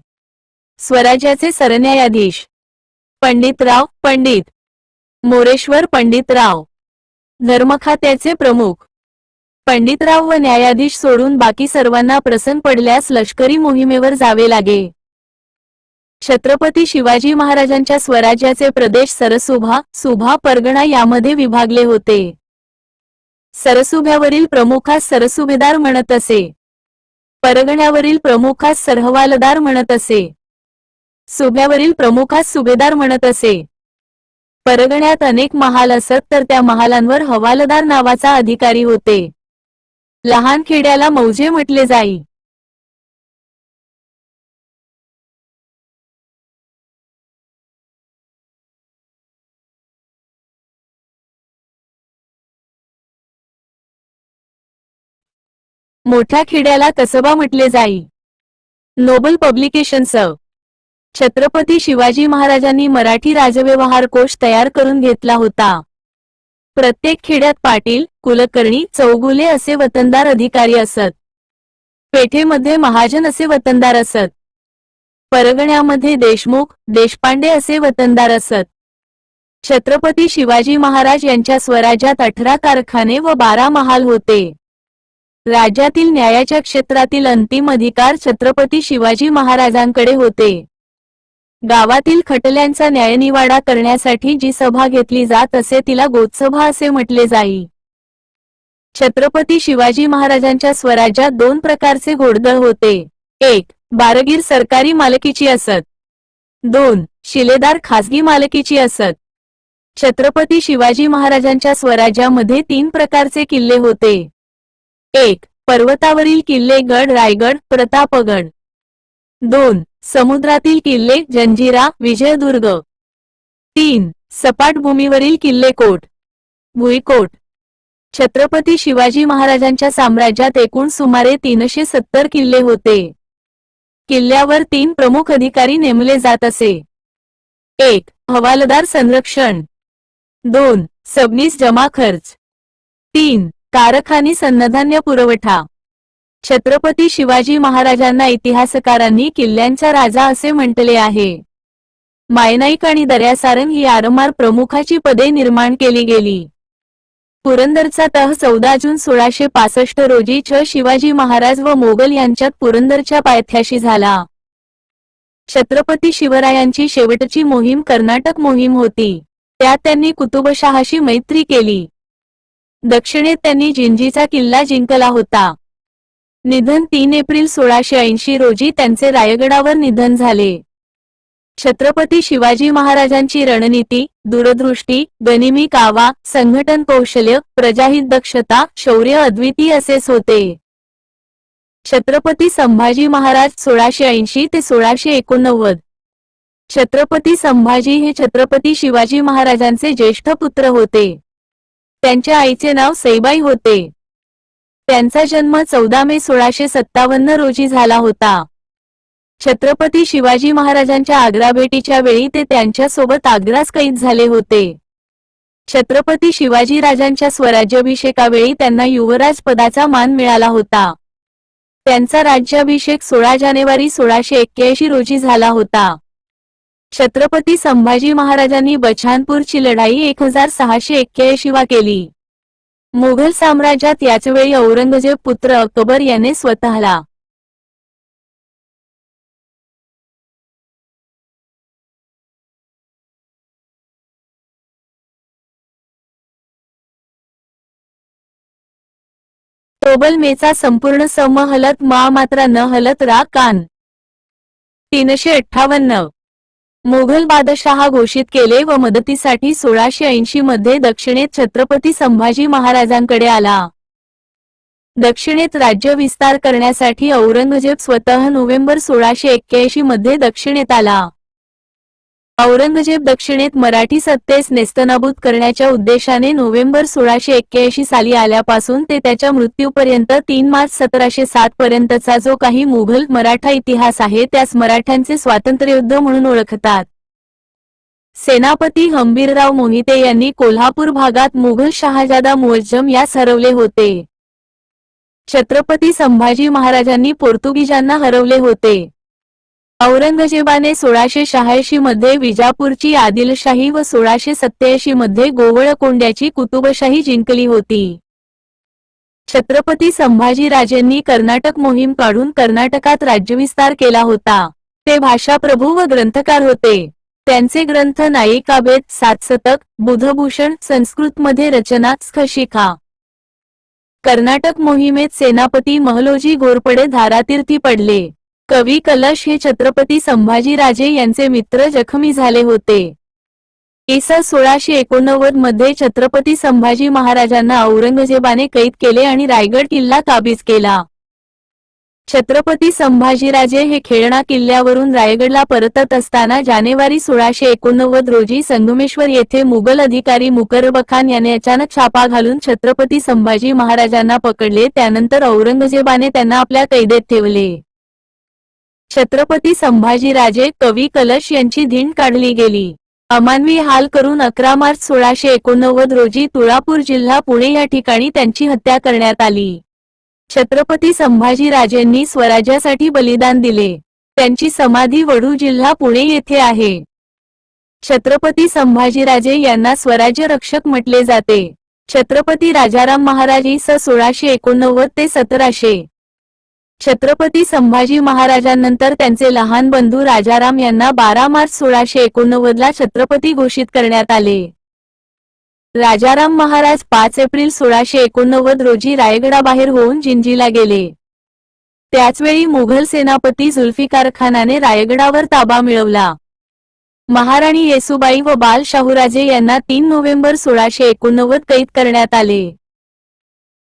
Speaker 1: स्वराज्याचे सरन्यायाधीश: पंडितराव, पंडित, मोरेश्वर पंडितराव. धर्मखात्याचे प्रमुख: पंडितराव व न्यायाधीश सोडून बाकी सर्वांना प्रसंग पडल्यास लष्करी मोहिमेवर जावे लागे. छत्रपती शिवाजी महाराजांच्या स्वराज्याचे प्रदेश सरसुभा, सुभा, परगणा यामध्ये विभागले होते. सरसुभ्यावरील प्रमुखास सरसुभेदार म्हणत असे. परगण्यावरील प्रमुखास सरहवालदार म्हणत असे. सुभ्यावरील प्रमुखास सुभेदार म्हणत असे. परगण्यात अनेक महाल असत, तर त्या महालांवर हवालदार नावाचा अधिकारी होते. लहान खेड्याला मौजे म्हटले जाई. मोठ्या खेड्याला कसबा म्हटले जाई. Nobel publications. छत्रपती शिवाजी महाराजांनी मराठी राजव्यवहार कोश तयार करून घेतला होता. प्रत्येक खेड्यात पाटील, कुलकर्णी, चौगुले असे वतनदार अधिकारी असत. पेठेमध्ये महाजन असे वतनदार असत. परगण्यामध्ये देशमुख, देशपांडे असे वतनदार असत. छत्रपती शिवाजी महाराज यांच्या स्वराज्यात 18 कारखाने व 12 महाल होते. राज्यातील न्यायाच्या क्षेत्रातील अंतिम अधिकार छत्रपती शिवाजी महाराजांकडे होते. गावातील खटल्यांचा न्यायनिवाडा करण्यासाठी जी सभा घेतली जात असे तिला गोतसभा असे म्हटले जाई. छत्रपती शिवाजी महाराजांच्या स्वराज्यात 2 प्रकारचे घोडदळ होते. 1. बारगीर सरकारी मालकीची असत. 2. शिलेदार खासगी मालकीची असत. छत्रपती शिवाजी महाराजांच्या स्वराज्यामध्ये 3 प्रकारचे किल्ले होते. 1. पर्वतावरील किल्ले गड रायगड, प्रतापगड. 2. समुद्रातील किल्ले जंजिरा, विजयदुर्ग. 3. सपाट भूमीवरील किल्ले कोट, भुईकोट. छत्रपती शिवाजी महाराजांच्या साम्राज्यात एकूण सुमारे 370 किल्ले होते. किल्ल्यावर 3 प्रमुख अधिकारी नेमले जात असे. 1. हवालदार संरक्षण. 2. सबनीस जमा खर्च. 3. कारखानी सन्नधान्य पुरवठा. छत्रपती शिवाजी महाराजांना इतिहासकारांनी किल्ल्यांचा राजा असे म्हटले आहे. मायनाईक आणि दर्यासारंग ही आरमार प्रमुखाची पदे निर्माण केली गेली. पुरंदरचा तह 14 जून 1665 रोजी शिवाजी महाराज व मोगल यांच्यात पुरंदरच्या पायथ्याशी झाला. छत्रपती शिवरायांची शेवटची मोहीम कर्नाटक मोहीम होती. त्यात त्यांनी कुतुबशहाशी मैत्री केली. दक्षिणेत त्यांनी जिंजीचा किल्ला जिंकला होता. निधन 3 एप्रिल 1680 रोजी त्यांचे रायगडावर निधन झाले. छत्रपती शिवाजी महाराजांची रणनीती, दूरदृष्टी, गनिमी कावा, संघटन कौशल्य, प्रजाहित दक्षता, शौर्य अद्वितीय असेच होते. छत्रपती संभाजी महाराज 1680 ते 1689. छत्रपती संभाजी हे छत्रपती शिवाजी महाराजांचे ज्येष्ठ पुत्र होते. त्यांच्या आईचे नाव सईबाई होते. त्यांचा जन्म 14 मे 1657 रोजी झाला होता. छत्रपती शिवाजी महाराजांच्या आग्रा भेटीच्या वेळी ते त्यांच्यासोबत आग्रास कैद झाले होते. छत्रपती शिवाजी राजांच्या स्वराज्याभिषेकावेळी त्यांना युवराज पदाचा मान मिळाला होता. त्यांचा राज्याभिषेक 16 जानेवारी 1681 रोजी झाला होता. छत्रपती संभाजी महाराजांनी बछानपूरची लढाई 1681 वा केली. मुघल साम्राज्यात याचवेळी औरंगजेब पुत्र अकबर याने स्वतःला तोबल मेचा संपूर्ण सम हलत मा मात्रा न हलत रा कान. 358. मुघल बादशहा घोषित केले व मदतीसाठी 1680 मध्ये दक्षिणेत छत्रपती संभाजी महाराजांकडे आला. दक्षिणेत राज्य विस्तार करण्यासाठी औरंगजेब स्वतः नोव्हेंबर 1681 मध्ये दक्षिणेत आला. औरंगजेब दक्षिणेत मराठी सत्तेस नेस्तनाबूत करण्याच्या उद्देशाने नोव्हेंबर 1681 साली आल्यापासून ते त्याच्या मृत्यूपर्यंत 3 मार्च 1707 पर्यंतचा जो काही मुघल मराठा इतिहास आहे त्यास मराठ्यांचे स्वातंत्र्ययुद्ध म्हणून ओळखतात. सेनापती हंबीरराव मोहिते यांनी कोल्हापूर भागात मुघल शहाजादा मुअज्जम यास हरवले होते. छत्रपती संभाजी महाराजांनी पोर्तुगीजांना हरवले होते. औरंगजेबाने 1686 मध्ये विजापूरची आदिलशाही व 1687 मध्ये गोवळकोंड्याची कुतुबशाही जिंकली होती. छत्रपती संभाजीराजेंनी कर्नाटक मोहीम काढून कर्नाटकात राज्यविस्तार केला होता. ते भाषाप्रभू व ग्रंथकार होते. त्यांचे ग्रंथ नायिकाभेद, सातशतक, बुधभूषण, संस्कृतमध्ये रचना, स्खशिखा. कर्नाटक मोहिमेत सेनापती महलोजी घोरपडे धारातीर्थी पडले. कवी कलश हे छत्रपती संभाजीराजे यांचे मित्र जखमी झाले होते. इ.स. 1689 मध्ये छत्रपती संभाजी महाराजांना औरंगजेबाने कैद केले आणि रायगड किल्ला काबीज केला. छत्रपती संभाजीराजे हे खेळणा किल्ल्यावरून रायगडला परतत असताना जानेवारी 1689 रोजी संगमेश्वर येथे मुघल अधिकारी मुकर्रबखान याने अचानक छापा घालून छत्रपती संभाजी महाराजांना पकडले. त्यानंतर औरंगजेबाने त्यांना आपल्या कैदेत ठेवले. छत्रपती संभाजीराजे, कवी कलश यांची धिंड काढली गेली. अमानवी हाल करून 11 मार्च 1689 रोजी तुळापूर जिल्हा पुणे या ठिकाणी त्यांची हत्या करण्यात आली. छत्रपती संभाजीराजेंनी स्वराज्यासाठी बलिदान दिले. त्यांची समाधी वडू जिल्हा पुणे येथे आहे. छत्रपती संभाजीराजे यांना स्वराज्य रक्षक म्हटले जाते. छत्रपती राजाराम महाराज इ.स. 1689 ते 1700. छत्रपती संभाजी महाराजांनंतर त्यांचे लहान बंधू राजाराम यांना 12 मार्च 1689 ला छत्रपती घोषित करण्यात आले. राजाराम महाराज 5 एप्रिल 1689 रोजी रायगडाबाहेर होऊन जिंजीला गेले. त्याचवेळी मुघल सेनापती जुल्फिकार खानाने रायगडावर ताबा मिळवला. महाराणी येसुबाई व बाल शाहूराजे यांना 3 नोव्हेंबर 1689 कैद करण्यात आले.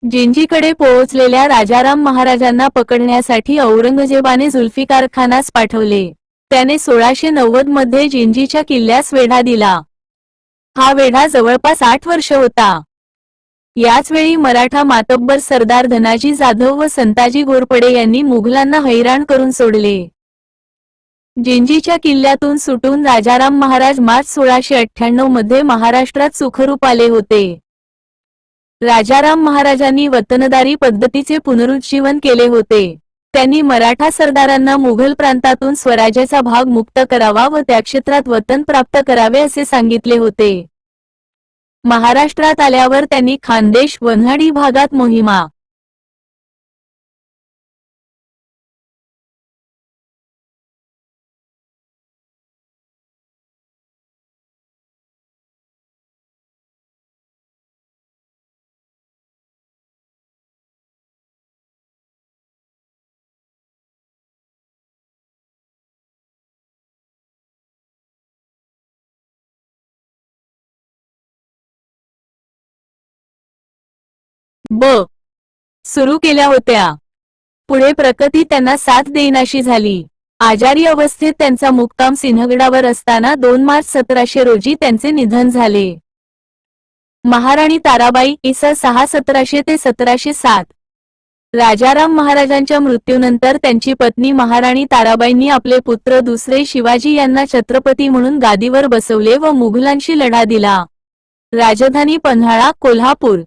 Speaker 1: जिंजीकडे पोहोचलेल्या राजाराम महाराजांना पकडण्यासाठी औरंगजेबाने जुल्फिकार खानास पाठवले. त्याने 1690 मध्ये जिंजीच्या किल्ल्यास वेढा दिला. हा वेढा जवळपास 8 वर्ष होता. याच वेळी मराठा मातब्बर सरदार धनाजी जाधव व संताजी घोरपडे यांनी मुघलांना हैराण करून सोडले. जिंजीच्या किल्ल्यातून सुटून राजाराम महाराज मार्च 1698 मध्ये महाराष्ट्रात सुखरूप आले होते. राजाराम महाराजांनी वतनदारी पद्धतीचे पुनरुज्जीवन केले होते. त्यांनी मराठा सरदारांना मुघल प्रांतातून स्वराज्याचा भाग मुक्त करावा व त्या क्षेत्रात वतन प्राप्त करावे असे सांगितले होते. महाराष्ट्रात आल्यावर त्यांनी खानदेश वन्हाडी भागात मोहिमा सुरू केल्या होत्या. पुढे प्रकृती त्यांना साथ देईनाशी झाली. आजारी अवस्थेत त्यांचा मुक्काम सिंहगडावर असताना 2 मार्च 1700 रोजी त्यांचे निधन झाले. महाराणी ताराबाई इ. 6 1700 ते 1707. राजाराम महाराजांच्या मृत्यूनंतर त्यांची पत्नी महाराणी ताराबाईंनी आपले पुत्र दुसरे शिवाजी यांना छत्रपती म्हणून गादीवर बसवले व मुघलांशी लढा दिला. राजधानी पन्हाळा कोल्हापूर.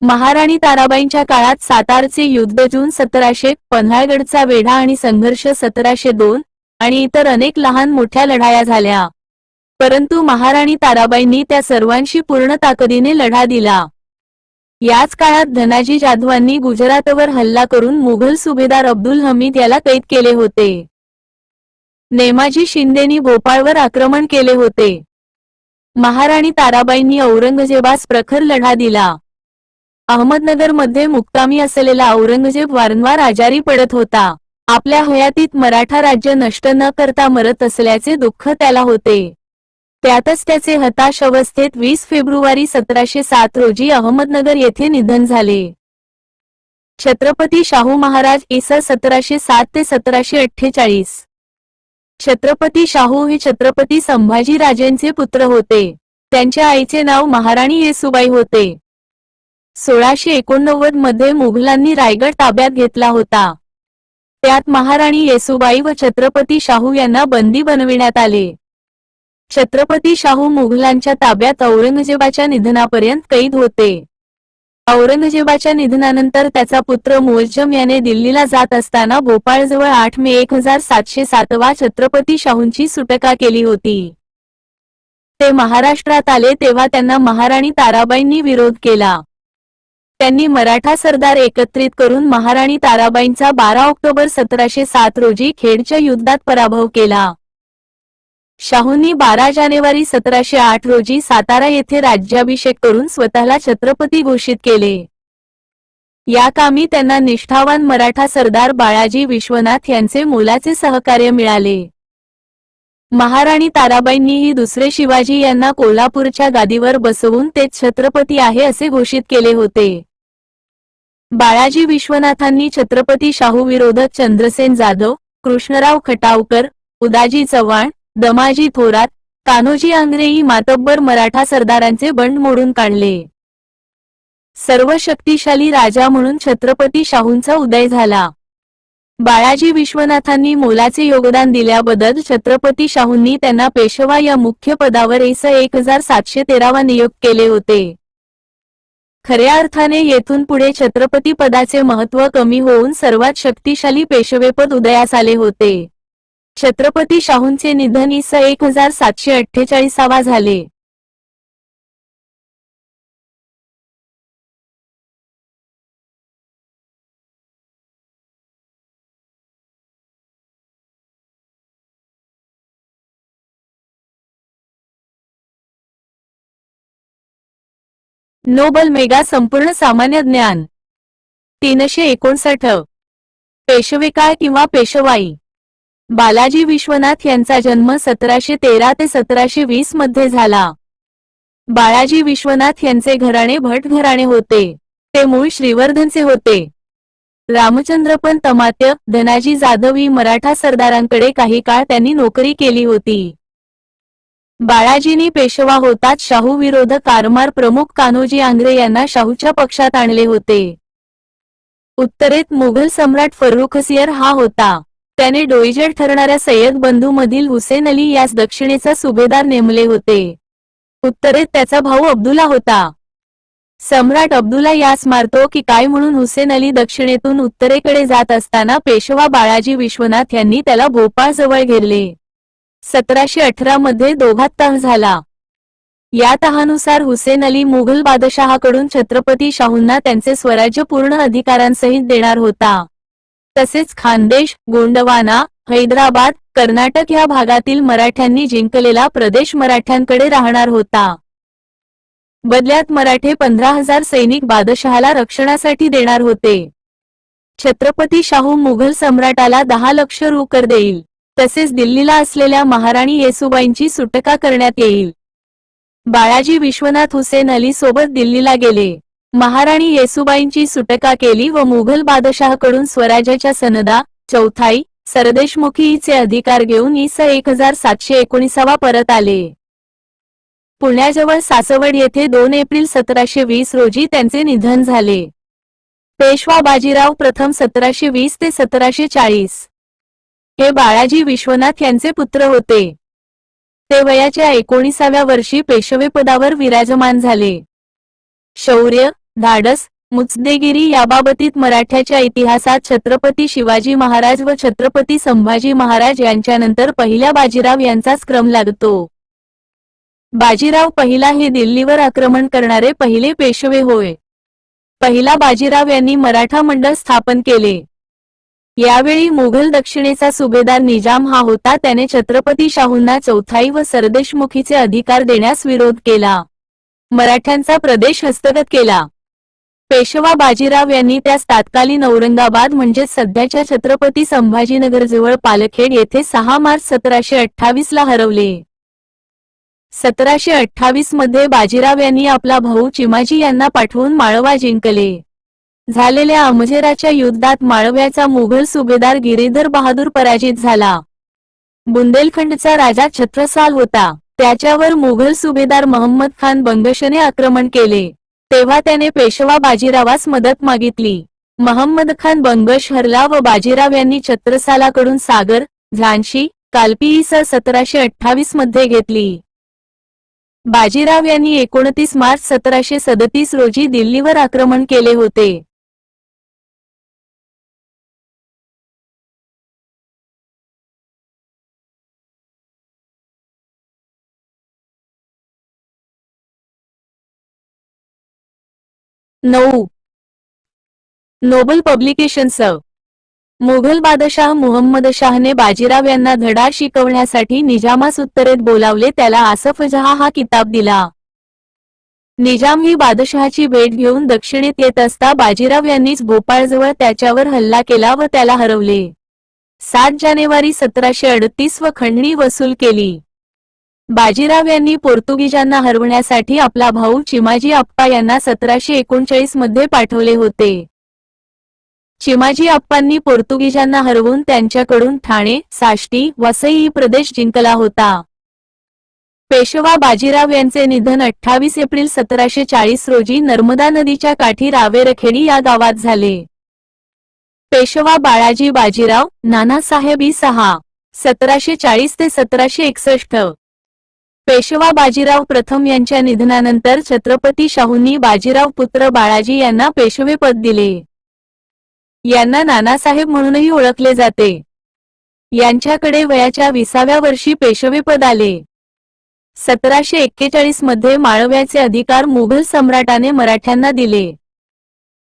Speaker 1: महाराणी ताराबाईंच्या काळात सातारचे युद्ध जून 1700, पन्हाळगडचा वेढा आणि संघर्ष 1702 आणि इतर अनेक लहान मोठ्या लढाया झाल्या. परंतु महाराणी ताराबाईंनी त्या सर्वांशी पूर्ण ताकदीने लढा दिला. याच काळात धनाजी जाधवांनी गुजरातवर हल्ला करून मुघल सुभेदार अब्दुल हमीद याला कैद केले होते. नेमाजी शिंदेनी भोपाळवर आक्रमण केले होते. महाराणी ताराबाईंनी औरंगजेबास प्रखर लढा दिला. अहमदनगरमध्ये मुक्कामी असलेला औरंगजेब वारंवार आजारी पडत होता. आपल्या हयातीत मराठा राज्य नष्ट न करता मरत असल्याचे दुःख त्याला होते. त्यातच त्याचे हताश अवस्थेत 20 फेब्रुवारी 1707 रोजी अहमदनगर येथे निधन झाले. छत्रपती शाहू महाराज इ. 1707 ते 1748. छत्रपती शाहू हे छत्रपती संभाजी राजेंचे पुत्र होते. त्यांच्या आईचे नाव महाराणी येसूबाई होते. 1689 मध्ये मुघलांनी रायगड ताब्यात घेतला होता. त्यात महाराणी येसूबाई व छत्रपती शाहू यांना बंदी बनविण्यात आले. छत्रपती शाहू मुघलांच्या ताब्यात औरंगजेबाच्या निधनापर्यंत कैद होते. औरंगजेबाच्या निधनानंतर त्याचा पुत्र मुअज्जम याने दिल्लीला जात असताना भोपाळजवळ 8 मे 1707 छत्रपती शाहूंची सुटका केली होती. ते महाराष्ट्रात आले तेव्हा त्यांना महाराणी ताराबाईंनी विरोध केला. त्यांनी मराठा सरदार एकत्रित करून महाराणी ताराबाईंचा 12 ऑक्टोबर 1707 रोजी खेडच्या युद्धात पराभव केला. शाहूंनी 12 जानेवारी 1708 रोजी सातारा येथे राज्याभिषेक करून स्वतःला छत्रपती घोषित केले. या कामी त्यांना निष्ठावान मराठा सरदार बाळाजी विश्वनाथ यांचे मोलाचे सहकार्य मिळाले. महाराणी ताराबाईंनीही दुसरे शिवाजी यांना कोल्हापूरच्या गादीवर बसवून तेच छत्रपती आहे असे घोषित केले होते. बाळाजी विश्वनाथांनी छत्रपती शाहू विरोधात चंद्रसेन जाधव, कृष्णराव खटावकर, उदाजी चव्हाण, दमाजी थोरात, कान्होजी आंग्रे ही मातब्बर मराठा सरदारांचे बंड मोडून काढले. सर्व शक्तिशाली राजा म्हणून छत्रपती शाहूंचा उदय झाला. बाळाजी विश्वनाथांनी मोलाचे योगदान दिल्याबद्दल छत्रपती शाहूंनी त्यांना पेशवा या मुख्य पदावर इ. 1713 नियुक्त केले होते. खऱ्या अर्थाने येथून पुढे छत्रपती पदाचे महत्त्व कमी होऊन सर्वात शक्तिशाली पेशवेपद उदयास आले होते. छत्रपती शाहूंचे निधन इ. 1748 झाले. नोबल मेगा संपूर्ण सामान्य ज्ञान 359. पेशवेकाळ किंवा पेशवाई. बालाजी विश्वनाथ यांचा जन्म 1713 ते 1720 मध्ये झाला. बाळाजी विश्वनाथ यांचे घराणे भट घराणे होते. ते मूळ श्रीवर्धनचे होते. रामचंद्रपंत अमात्य, धनाजी जाधव ही मराठा सरदारांकडे काही काळ त्यांनी नोकरी केली होती. बाळाजींनी पेशवा होताच शाहू विरोधक आरमार प्रमुख कान्होजी आंग्रे यांना शाहूच्या पक्षात आणले होते. उत्तरेत मुघल सम्राट फर्रुखसियर हा होता. त्याने डोईजड ठरणाऱ्या सय्यद बंधूमधील हुसेन अली यास दक्षिणेचा सुभेदार नेमले होते. उत्तरेत त्याचा भाऊ अब्दुल्ला होता. सम्राट अब्दुल्ला यास मारतो की काय म्हणून हुसेन अली दक्षिणेतून उत्तरेकडे जात असताना पेशवा बाळाजी विश्वनाथ यांनी त्याला भोपाळ जवळ घेरले. 1718 मध्ये दोघात तह झाला. या तहानुसार हुसेन अली मुघल बादशहाकडून छत्रपती शाहूंना त्यांचे स्वराज्य पूर्ण अधिकारांसहित देणार होता. तसेच खानदेश, गोंडवाना, हैदराबाद, कर्नाटक या भागातील मराठ्यांनी जिंकलेला प्रदेश मराठ्यांकडे राहणार होता. बदल्यात मराठे 15,000 सैनिक बादशहाला रक्षणासाठी देणार होते. छत्रपती शाहू मुघल सम्राटाला 10 लाख रू कर देईल. तसेच दिल्लीला असलेल्या महाराणी येसूबाईंची सुटका करण्यात येईल. बाळाजी विश्वनाथ हुसेन अली सोबत दिल्लीला गेले. महाराणी येसूबाईंची सुटका केली व मुघल बादशाहकडून स्वराज्याच्या सनदा, चौथाई, सरदेशमुखीचे अधिकार घेऊन इ. 1719 परत आले. पुण्याजवळ सासवड येथे 2 एप्रिल 1720 रोजी त्यांचे निधन झाले. पेशवा बाजीराव प्रथम 1720 ते 1740 हे बाळाजी विश्वनाथ यांचे पुत्र होते. ते वयाच्या 19व्या वर्षी पेशवेपदावर विराजमान झाले. शौर्य, धाडस, मुत्सद्देगिरी याबाबतीत मराठ्याच्या इतिहासात छत्रपती शिवाजी महाराज व छत्रपती संभाजी महाराज यांच्यानंतर पहिल्या बाजीराव यांचाच क्रम लागतो. बाजीराव पहिला हे दिल्लीवर आक्रमण करणारे पहिले पेशवे होय. पहिला बाजीराव यांनी मराठा मंडळ स्थापन केले. यावेळी मुघल दक्षिणेचा सुभेदार निजाम हा होता. त्याने छत्रपती शाहूंना चौथाई व सरदेशमुखीचे अधिकार देण्यास विरोध केला. मराठ्यांचा प्रदेश हस्तगत केला. पेशवा बाजीराव यांनी त्यास तात्कालीन औरंगाबाद म्हणजेच सध्याच्या छत्रपती संभाजीनगरजवळ पालखेड येथे 6 मार्च 1728 ला हरवले. 1728 मध्ये बाजीराव यांनी आपला भाऊ चिमाजी यांना पाठवून माळवा जिंकले. झालेल्या अमझेराच्या युद्धात माळव्याचा मुघल सुभेदार गिरीधर बहादूर पराजित झाला. बुंदेलखंडचा राजा छत्रसाल होता. त्याच्यावर मुघल सुभेदार महम्मद खान बंगशने आक्रमण केले. तेव्हा त्याने पेशवा बाजीरावास मदत मागितली. महम्मद खान बंगश हरला व बाजीराव यांनी छत्रसालाकडून सागर, झांशी, कालपी इ. 1728 मध्ये घेतली. बाजीराव यांनी 29 मार्च 1737 रोजी दिल्लीवर आक्रमण केले होते. Nobel publications. मुघल बादशाह मुहम्मद शाहने बाजीराव यांना धडा शिकवण्यासाठी निजामास उत्तरेत बोलावले. त्याला आसफ जहा हा किताब दिला. निजाम ही बादशहाची भेट घेऊन दक्षिणेत येत असता बाजीराव यांनीच भोपाळजवळ त्याच्यावर हल्ला केला व त्याला हरवले. 7 जानेवारी 1738 व खंडणी वसूल केली. बाजीराव यांनी पोर्तुगीजांना हरवण्यासाठी आपला भाऊ चिमाजी अप्पा यांना 1739 मध्ये पाठवले होते. चिमाजी अप्पांनी पोर्तुगीजांना हरवून त्यांच्याकडून ठाणे, साष्टी, वसई ही प्रदेश जिंकला होता. पेशवा बाजीराव यांचे निधन 28 एप्रिल 1740 रोजी नर्मदा नदीच्या काठी रावेरखेडी या गावात झाले. पेशवा बाळाजी बाजीराव, नानासाहेब इ. 6, 1740 ते 1761. पेशवा बाजीराव प्रथम यांच्या निधनानंतर छत्रपती शाहूंनी बाजीराव पुत्र बाळाजी यांना पेशवेपद दिले. यांना नानासाहेब म्हणूनही ओळखले जाते. यांच्याकडे वयाच्या 20व्या वर्षी पेशवेपद आले. 1741 मध्ये माळव्याचे अधिकार मुघल सम्राटाने मराठ्यांना दिले.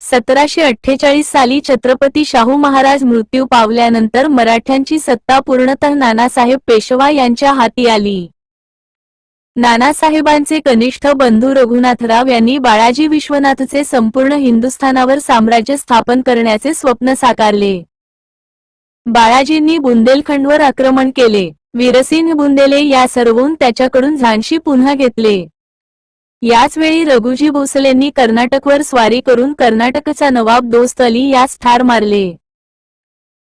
Speaker 1: 1748 साली छत्रपती शाहू महाराज मृत्यू पावल्यानंतर मराठ्यांची सत्ता पूर्णतः नानासाहेब पेशवा यांच्या हाती आली. नानासाहेबांचे कनिष्ठ बंधू रघुनाथराव यांनी बाळाजी विश्वनाथचे संपूर्ण हिंदुस्थानावर साम्राज्य स्थापन करण्याचे स्वप्न साकारले. बाळाजींनी बुंदेलखंडवर आक्रमण केले. वीरसिंह बुंदेले यास हरवून त्याच्याकडून झांशी पुन्हा घेतले. याच वेळी रघुजी भोसलेंनी कर्नाटकवर स्वारी करून कर्नाटकचा नवाब दोस्त अली यास ठार मारले.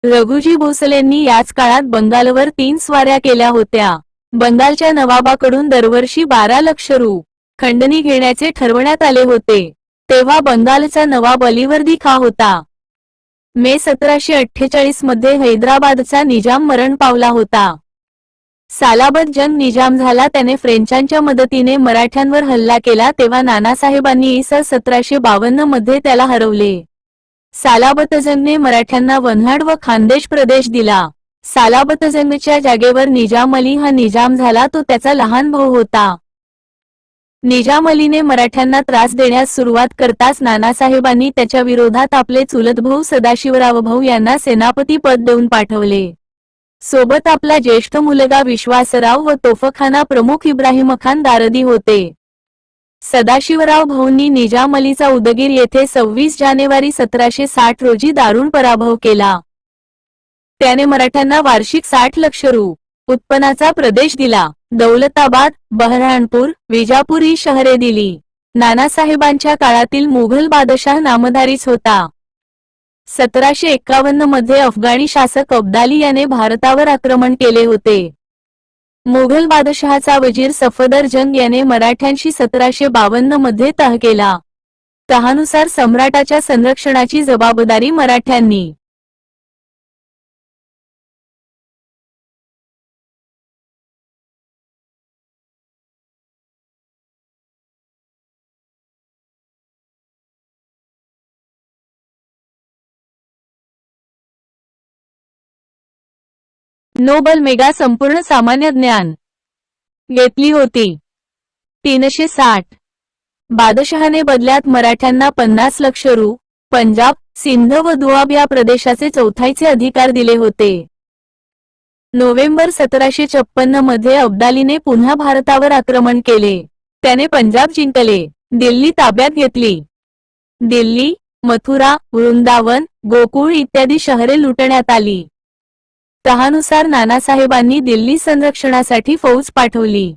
Speaker 1: रघुजी भोसलेंनी याच काळात बंगालवर 3 स्वाऱ्या केल्या होत्या. बंगालच्या नवाबाकडून दरवर्षी 12 लाख रु. खंडणी घेण्याचे ठरवण्यात आले होते. तेव्हा बंगालचा नवाब अलीवर्दी खा होता. मे 1748 मध्ये हैदराबादचा निजाम मरण पावला होता. सालाबत जंग निजाम झाला. त्याने फ्रेंचांच्या मदतीने मराठ्यांवर हल्ला केला तेव्हा नानासाहेबांनी इ. स. 1752 मध्ये त्याला हरवले. सालाबतजंगने मराठ्यांना वन्हाड व खानदेश प्रदेश दिला. सालाबतजंगच्या जागेवर निजाम अली हा निजाम झाला. तो त्याचा लहान भाऊ होता. निजाम अलीने मराठ्यांना त्रास देण्यास सुरुवात करताच नानासाहेबांनी त्याच्या विरोधात आपले चुलत भाऊ सदाशिवराव भाऊ यांना सेनापती पद देऊन पाठवले. सोबत आपला ज्येष्ठ मुलगा विश्वासराव व तोफखाना प्रमुख इब्राहिमखान दारदी होते. सदाशिवराव भाऊंनी निजाम अलीचा उदगीर येथे 26 जानेवारी 1760 रोजी दारुण पराभव केला. त्याने मराठ्यांना वार्षिक 60 लाख रु. उत्पन्नाचा प्रदेश दिला. दौलताबाद, बहराणपूर, विजापूर ही शहरे दिली. नानासाहेबांच्या काळातील मुघल बादशाह नामधारीच होता. 1751 मध्ये अफगाणी शासक अब्दाली याने भारतावर आक्रमण केले होते. मुघल बादशहाचा वजीर सफदर जंग याने मराठ्यांशी 1752 मध्ये तह केला. तहानुसार सम्राटाच्या संरक्षणाची जबाबदारी मराठ्यांनी नोबल मेगा संपूर्ण सामान्य ज्ञान घेतली होती. 360 बादशहाने बदल्यात मराठ्यांना 50 लाख रु. पंजाब, सिंध व दुआब या प्रदेशाचे चौथाईचे अधिकार दिले होते. नोव्हेंबर 1756 मध्ये अब्दालीने पुन्हा भारतावर आक्रमण केले. त्याने पंजाब जिंकले. दिल्ली ताब्यात घेतली. दिल्ली, मथुरा, वृंदावन, गोकुळ इत्यादी शहरे लुटण्यात आली. तहानुसार नानासाहेबांनी दिल्ली संरक्षणासाठी फौज पाठवली.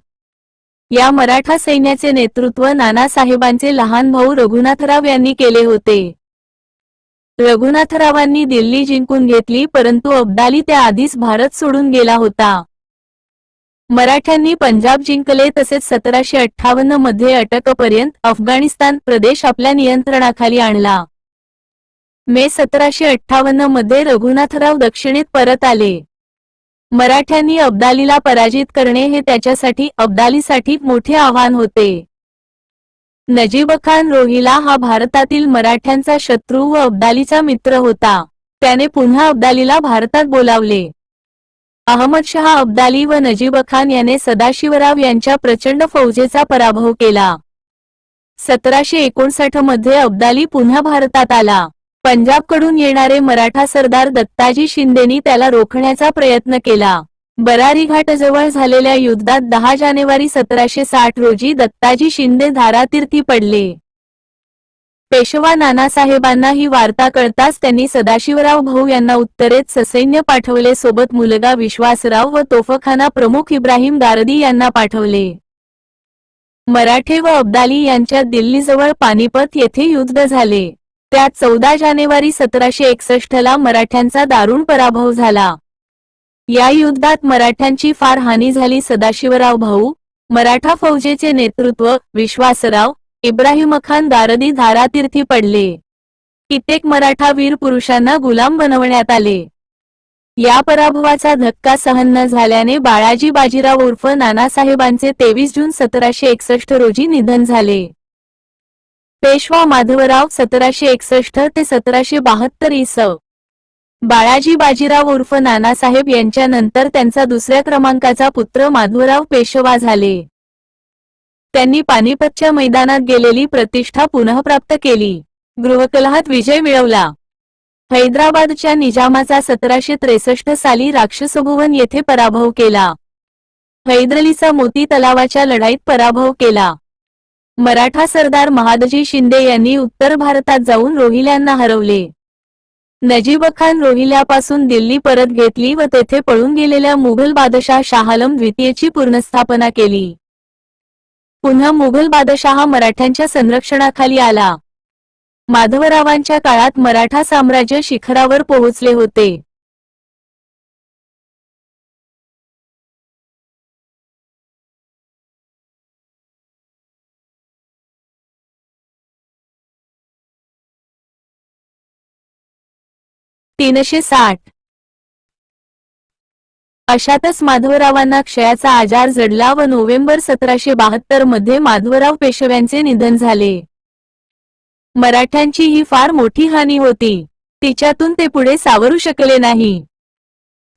Speaker 1: या मराठा सैन्याचे नेतृत्व नानासाहेबांचे लहान भाऊ रघुनाथराव यांनी केले होते. रघुनाथरावांनी दिल्ली जिंकून घेतली परंतु अब्दाली त्याआधीच भारत सोडून गेला होता. मराठ्यांनी पंजाब जिंकले तसेच 1758 मध्ये अटकपर्यंत अफगाणिस्तान प्रदेश आपल्या नियंत्रणाखाली आणला. मे 1758 मध्ये रघुनाथराव दक्षिणेत परत आले. मराठ्यांनी अब्दालीला पराजित करणे हे त्याच्यासाठी अब्दालीसाठी मोठे आव्हान होते. नजीबखान रोहिला हा भारतातील मराठ्यांचा शत्रू व अब्दालीचा मित्र होता. त्याने पुन्हा अब्दालीला भारतात बोलावले. अहमदशहा अब्दाली व नजीबखान याने सदाशिवराव यांच्या प्रचंड फौजेचा पराभव केला. 1759 मध्ये अब्दाली पुन्हा भारतात आला. पंजाबकडून येणारे मराठा सरदार दत्ताजी शिंदेनी त्याला रोखण्याचा प्रयत्न केला. बरारी घाटजवळ झालेल्या युद्धात 10 जानेवारी 1760 रोजी दत्ताजी शिंदे धारातीर्थी पडले. पेशवा नानासाहेबांना ही वार्ता कळताच त्यांनी सदाशिवराव भाऊ यांना उत्तरेत ससैन्य पाठवले. सोबत मुलगा विश्वासराव व तोफखाना प्रमुख इब्राहिम दारदी यांना पाठवले. मराठे व अब्दाली यांच्यात दिल्लीजवळ पानिपत येथे युद्ध झाले. त्यात 14 जानेवारी 1761 ला मराठ्यांचा दारुण पराभव झाला. या युद्धात मराठ्यांची फार हानी झाली. सदाशिवराव भाऊ, मराठा फौजेचे नेतृत्व विश्वासराव, इब्राहिमखान दारदी धारातीर्थी पडले. कित्येक मराठा वीर पुरुषांना गुलाम बनवण्यात आले. या पराभवाचा धक्का सहन न झाल्याने बाळाजी बाजीराव उर्फ नानासाहेबांचे 23 जून 1761 रोजी निधन झाले. पेशवा माधवराव 1761 ते 1772 इ. स. बाळाजी बाजीराव उर्फ नानासाहेब यांच्यानंतर त्यांचा दुसऱ्या क्रमांकाचा पुत्र माधवराव पेशवा झाले. त्यांनी पानिपतच्या मैदानात गेलेली प्रतिष्ठा पुनःप्राप्त केली. गृहकलहात विजय मिळवला. हैदराबादच्या निजामाचा 1763 साली राक्षसभुवन येथे पराभव केला. हैदरलीचा मोती तलावाच्या लढाईत पराभव केला. मराठा सरदार महादजी शिंदे यांनी उत्तर भारतात जाऊन रोहिल्यांना हरवले. नजीबखान रोहिल्यापासून दिल्ली परत घेतली व तेथे पळून गेलेल्या मुघल बादशाह शाहआलम द्वितीयची पुनर्स्थापना केली. पुन्हा मुघल बादशाह मराठ्यांच्या संरक्षणाखाली आला. माधवरावांच्या काळात मराठा साम्राज्य शिखरावर पोहोचले होते. 360. अशातच माधवरावांना क्षयाचा आजार जडला व नोव्हेंबर 1772 मध्ये माधवराव पेशव्यांचे निधन झाले. मराठ्यांची ही फार मोठी हानी होती. तिच्यातून ते पुढे सावरू शकले नाही.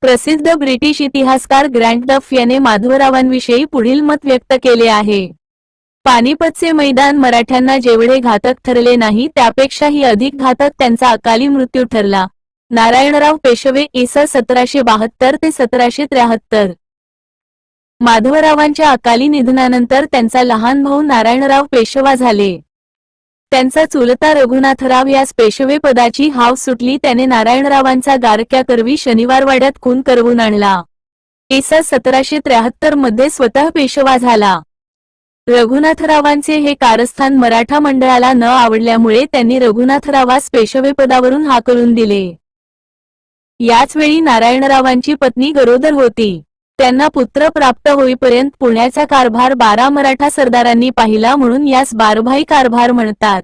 Speaker 1: प्रसिद्ध ब्रिटिश इतिहासकार ग्रँट डफ याने माधवरावांविषयी पुढील मत व्यक्त केले आहे. पानिपतचे मैदान मराठ्यांना जेवढे घातक ठरले नाही त्यापेक्षाही अधिक घातक त्यांचा अकाली मृत्यू ठरला. नारायणराव पेशवे इ.स. 1772 ते 1773. माधवरावांच्या अकाली निधनानंतर त्यांचा लहान भाऊ नारायणराव पेशवा झाले. त्यांचा चुलता रघुनाथराव यास पेशवे पदाची हाव सुटली. त्याने नारायणरावांचा गारक्याकरवी शनिवारवाड्यात खून करवून आणला. इ.स. 1773 मध्ये स्वतः पेशवा झाला. रघुनाथरावांचे हे कारस्थान मराठा मंडळाला न आवडल्यामुळे त्यांनी रघुनाथरावास पेशवेपदावरून हाकलून दिले. याच वेळी नारायणरावांची पत्नी गरोदर होती. त्यांना पुत्र प्राप्त होईपर्यंत पुण्याचा कारभार 12 मराठा सरदारांनी पाहिला, म्हणून यास बारभाई कारभार म्हणतात.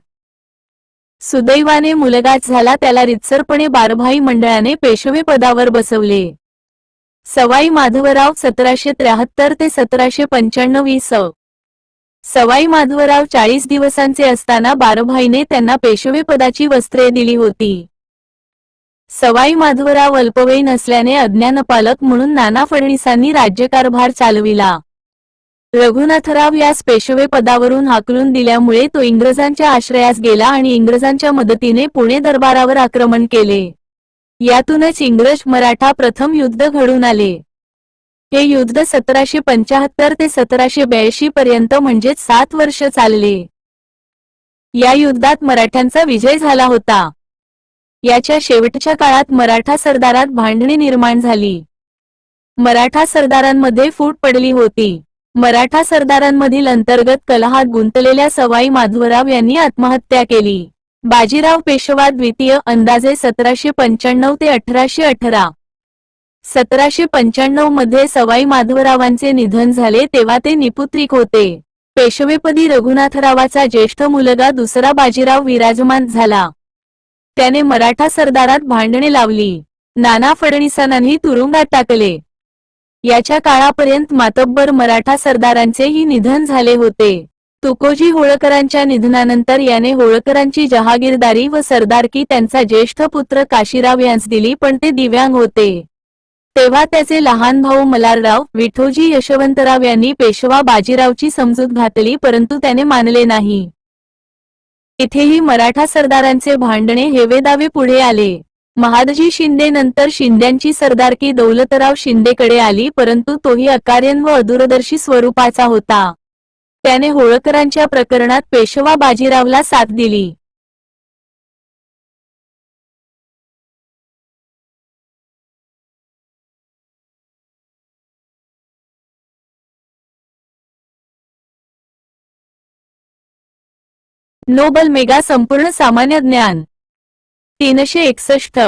Speaker 1: सुदैवाने मुलगाच झाला, त्याला रितसरपणे बारभाई मंडळाने पेशवे पदावर बसवले. सवाई माधवराव 1773 ते 1795 इ.स. सवाई माधवराव 40 दिवसांचे असताना बारभाईने त्यांना पेशवे पदाची वस्त्रे दिली होती. सवाई माधवराव अल्पवयीन असल्याने अज्ञानपालक म्हणून नाना फडणीसांनी राज्यकारभार चालविला. रघुनाथराव यास पेशवे पदावरून हाकलून दिल्यामुळे तो इंग्रजांच्या आश्रयास गेला आणि इंग्रजांच्या मदतीने पुणे दरबारावर आक्रमण केले. यातूनच इंग्रज मराठा प्रथम युद्ध घडून आले. हे युद्ध 1775 ते 1782 पर्यंत म्हणजेच 7 वर्ष चालले. या युद्धात मराठ्यांचा विजय झाला होता. याच्या शेवटच्या काळात मराठा सरदारात भांडणे निर्माण झाली. मराठा सरदारांमध्ये फूट पडली होती. मराठा सरदारांमधील अंतर्गत कलहात गुंतलेल्या सवाई माधवराव यांनी आत्महत्या केली. बाजीराव पेशवा द्वितीय अंदाजे 1795 ते 1818. 1795 मध्ये सवाई माधवरावांचे निधन झाले तेव्हा ते निपुत्रिक होते. पेशवेपदी रघुनाथरावाचा ज्येष्ठ मुलगा दुसरा बाजीराव विराजमान झाला. त्याने मराठा सरदारात भांडणे लावली. नाना फडणीसांनाही तुरुंगात टाकले. याच्या काळापर्यंत मातब्बर मराठा सरदारांचेही निधन झाले होते. तुकोजी होळकरांच्या निधनानंतर याने होळकरांची जहागीरदारी व सरदारकी त्यांचा ज्येष्ठ पुत्र काशीराव यांस दिली, पण ते दिव्यांग होते. तेव्हा त्याचे लहान भाऊ मल्हारराव विठोजी यशवंतराव यांनी पेशवा बाजीरावची समजूत घातली, परंतु त्याने मानले नाही. इथेही मराठा सरदारांचे भांडणे हेवेदावे पुढे आले. महादजी शिंदे नंतर शिंद्यांची सरदारकी दौलतराव शिंदेकडे आली, परंतु तोही अकार्यन व अदूरदर्शी स्वरूपाचा होता. त्याने होळकरांच्या प्रकरणात पेशवा बाजीरावला साथ दिली. नोबल मेगा संपूर्ण सामान्य ज्ञान 361.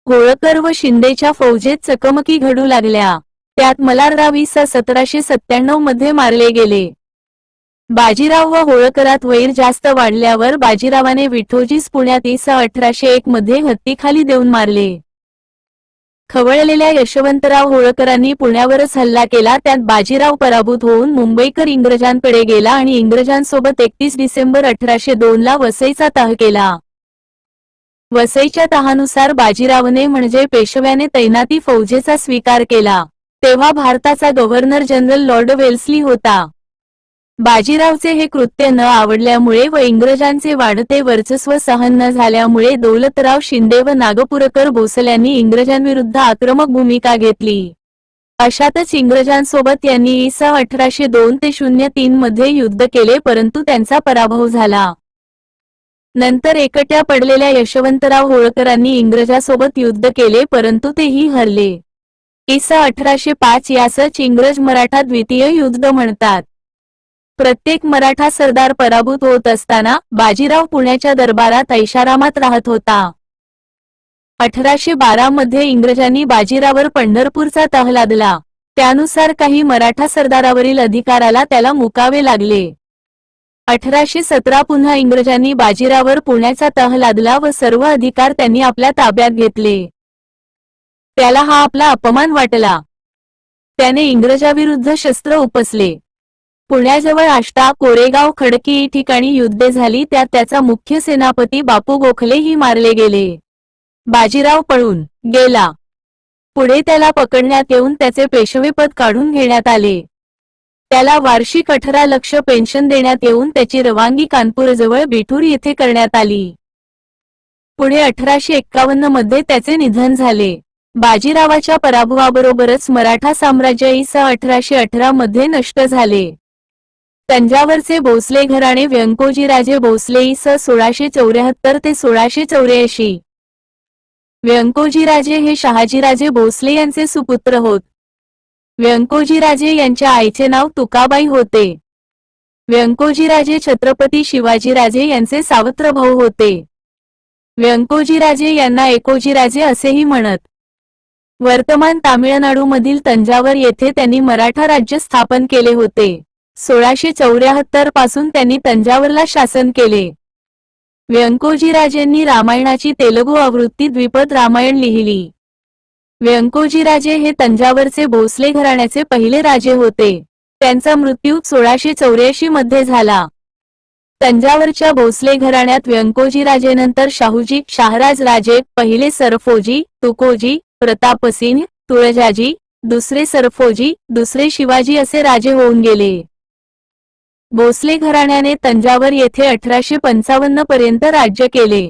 Speaker 1: होळकर व शिंदेच्या फौजेत चकमकी घडू लागल्या. त्यात मल्हारराव इ.स. 1797 मध्ये मारले गेले. बाजीराव व होळकरात वैर जास्त वाढल्यावर बाजीरावाने विठोजीस पुण्यात इ.स. 1801 मध्ये हत्तीखाली देऊन मारले. खवळलेल्या यशवंतराव होळकरांनी पुण्यावरच हल्ला केला. त्यात बाजीराव पराभूत होऊन मुंबईकर इंग्रजांकडे गेला आणि इंग्रजांसोबत 31 डिसेंबर 1802 ला वसईचा तह केला. वसईच्या तहानुसार बाजीरावने म्हणजे पेशव्याने तैनाती फौजेचा स्वीकार केला. तेव्हा भारताचा गव्हर्नर जनरल लॉर्ड वेल्सली होता. बाजीरावचे हे कृत्य न आवडल्यामुळे व इंग्रजांचे वाढते वर्चस्व सहन न झाल्यामुळे दौलतराव शिंदे व नागपूरकर भोसल्यांनी इंग्रजांविरुद्ध आक्रमक भूमिका घेतली. अशातच इंग्रजांसोबत यांनी इ.स. 1802 ते 03 मध्ये युद्ध केले, परंतु त्यांचा पराभव झाला. नंतर एकट्या पडलेल्या यशवंतराव होळकरांनी इंग्रजांसोबत युद्ध केले, परंतु तेही हरले. इ.स. 1805 यासच इंग्रज मराठा द्वितीय युद्ध म्हणतात. प्रत्येक मराठा सरदार पराभूत होत असताना बाजीराव पुण्याच्या दरबारात ऐशारामात राहत होता. 1812 मध्ये इंग्रजांनी बाजीरावर पंढरपूरचा तह लादला. त्यानुसार काही मराठा सरदारावरील अधिकाराला त्याला मुकावे लागले. 1817 पुन्हा इंग्रजांनी बाजीरावर पुण्याचा तह लादला व सर्व अधिकार त्यांनी आपल्या ताब्यात घेतले. त्याला हा आपला अपमान वाटला. त्याने इंग्रजाविरुद्ध शस्त्र उपसले. पुण्याजवळ आष्टा, कोरेगाव, खडकी ठिकाणी युद्धे झाली. त्यात त्याचा मुख्य सेनापती बापू गोखले ही मारले गेले. बाजीराव पळून गेला. पुढे त्याला पकडण्यात येऊन त्याचे पेशवेपद काढून घेण्यात आले. त्याला वार्षिक 18 लाख पेन्शन देण्यात येऊन त्याची रवानगी कानपूरजवळ बिठूर येथे करण्यात आली. पुढे 1851 मध्ये त्याचे निधन झाले. बाजीरावाच्या पराभवाबरोबरच मराठा साम्राज्य इ. 1818 मध्ये नष्ट झाले. तंजावरचे भोसले घराणे व्यंकोजीराजे भोसले इ. 1674 ते 1684. व्यंकोजीराजे हे शहाजीराजे भोसले यांचे सुपुत्र होत. व्यंकोजीराजे यांच्या आईचे नाव तुकाबाई होते. व्यंकोजीराजे छत्रपती शिवाजीराजे यांचे सावत्र भाऊ होते. व्यंकोजीराजे यांना एकोजीराजे असेही म्हणत. वर्तमान तामिळनाडूमधील तंजावर येथे त्यांनी मराठा राज्य स्थापन केले होते. 1674 पासून त्यांनी तंजावरला शासन केले. व्यंकोजीराजेंनी रामायणाची तेलुगू आवृत्ती द्विपद रामायण लिहिली. व्यंकोजीराजे हे तंजावरचे भोसले घराण्याचे पहिले राजे होते. त्यांचा मृत्यू 1684 मध्ये झाला. तंजावरच्या भोसले घराण्यात व्यंकोजीराजेनंतर शाहूजी, शाहराज राजे, पहिले सरफोजी, तुकोजी, प्रतापसिंह, तुळजाजी, दुसरे सरफोजी, दुसरे शिवाजी असे राजे होऊन गेले. भोसले घराण्याने तंजावर येथे 1855 पर्यंत राज्य केले.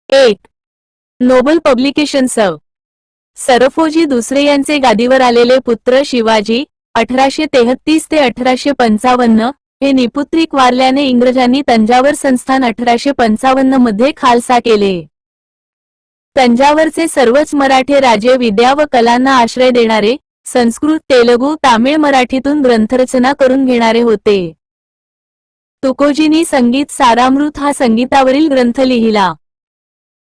Speaker 1: एक नोबल पब्लिकेशन्स. सरफोजी दुसरे यांचे गादीवर आलेले पुत्र शिवाजी 1833 ते 1855 हे निपुत्रिक वारल्याने इंग्रजांनी तंजावर संस्थान 1855 मध्ये खालसा केले. तंजावरचे सर्वच मराठे राजे विद्या व कलांना आश्रय देणारे, संस्कृत, तेलुगू, तामिळ, मराठीतून ग्रंथरचना करून घेणारे होते. तुकोजींनी संगीत सारामृत हा संगीतावरील ग्रंथ लिहिला.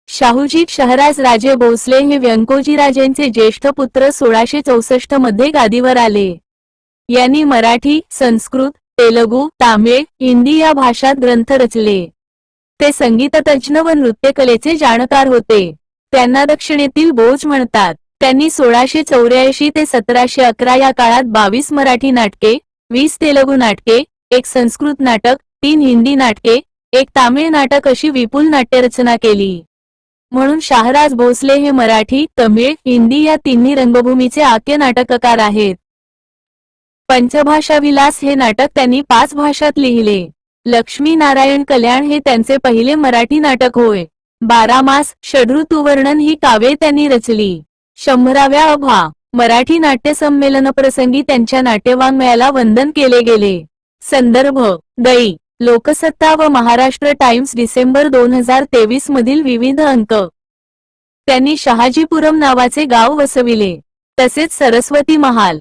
Speaker 1: शाहूजी शहराज राजे भोसले हे व्यंकोजीराजेंचे ज्येष्ठ पुत्र 1664 मध्ये गादीवर आले. यांनी मराठी, संस्कृत, तेलुगू, तामिळ, हिंदी या भाषात ग्रंथ रचले. ते संगीततज्ज्ञ व नृत्यकलेचे जाणकार होते. त्यांना दक्षिणेतील बोज म्हणतात. त्यांनी 1684 ते 1711 या काळात 22 मराठी नाटके, 20 तेलुगू नाटके, 1 संस्कृत नाटक, 3 हिंदी नाटके, 1 तामिळ नाटक अशी विपुल नाट्यरचना केली. म्हणून शाहराज भोसले हे मराठी, तमिळ, हिंदी या तिन्ही रंगभूमीचे आद्य नाटककार आहेत. पंचभाषा विलास हे नाटक त्यांनी 5 भाषात लिहिले. लक्ष्मी नारायण कल्याण हे त्यांचे पहिले मराठी नाटक होय. 12 मास, षड्ऋतुवर्णन ही काव्ये त्यांनी रचली. 100व्या अभा मराठी नाट्य संमेलन प्रसंगी त्यांच्या नाट्यवाङ्मयाला वंदन केले गेले. संदर्भ दै लोकसत्ता व महाराष्ट्र टाइम्स डिसेंबर 2023 मधील विविध अंक. त्यांनी शहाजीपुरम नावाचे गाव वसविले. तसेच सरस्वती महाल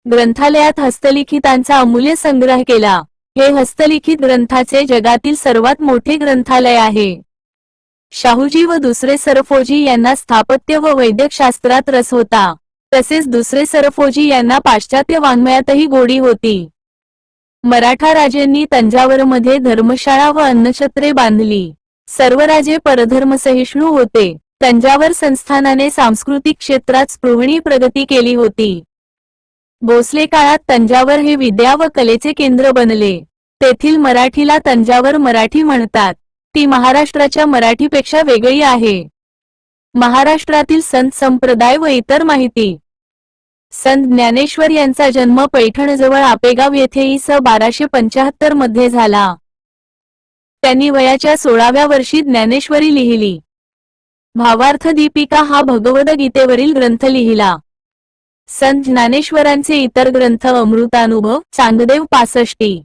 Speaker 1: ग्रंथालयात हस्तलिखितांचा अमूल्य संग्रह केला. हे हस्तलिखित ग्रंथाचे जगातील सर्वात मोठे ग्रंथालय आहे. शाहूजी व दुसरे सरफोजी यांना स्थापत्य व वैद्यकशास्त्रात रस होता. तसेच दुसरे सरफोजी यांना पाश्चात्य वाङ्मयातही गोडी होती. मराठा राजेंनी तंजावरमध्ये धर्मशाळा व अन्नछत्रे बांधली. सर्व राजे परधर्मसहिष्णू होते. तंजावर संस्थानाने सांस्कृतिक क्षेत्रात स्पृहणी प्रगती केली होती. भोसले काळात तंजावर हे विद्या व कलेचे केंद्र बनले. तेथील मराठीला तंजावर मराठी म्हणतात. ती महाराष्ट्राच्या मराठीपेक्षा वेगळी आहे. महाराष्ट्रातील संत संप्रदाय व इतर माहिती. संत ज्ञानेश्वर यांचा जन्म पैठणजवळ आपेगाव येथे इ. 1275 मध्ये झाला. त्यांनी वयाच्या 16व्या वर्षी ज्ञानेश्वरी लिहिली. भावार्थ दीपिका हा भगवद्गीतेवरील ग्रंथ लिहिला. संत ज्ञानेश्वरांचे इतर ग्रंथ अमृतानुभव, चांगदेव पासष्टी.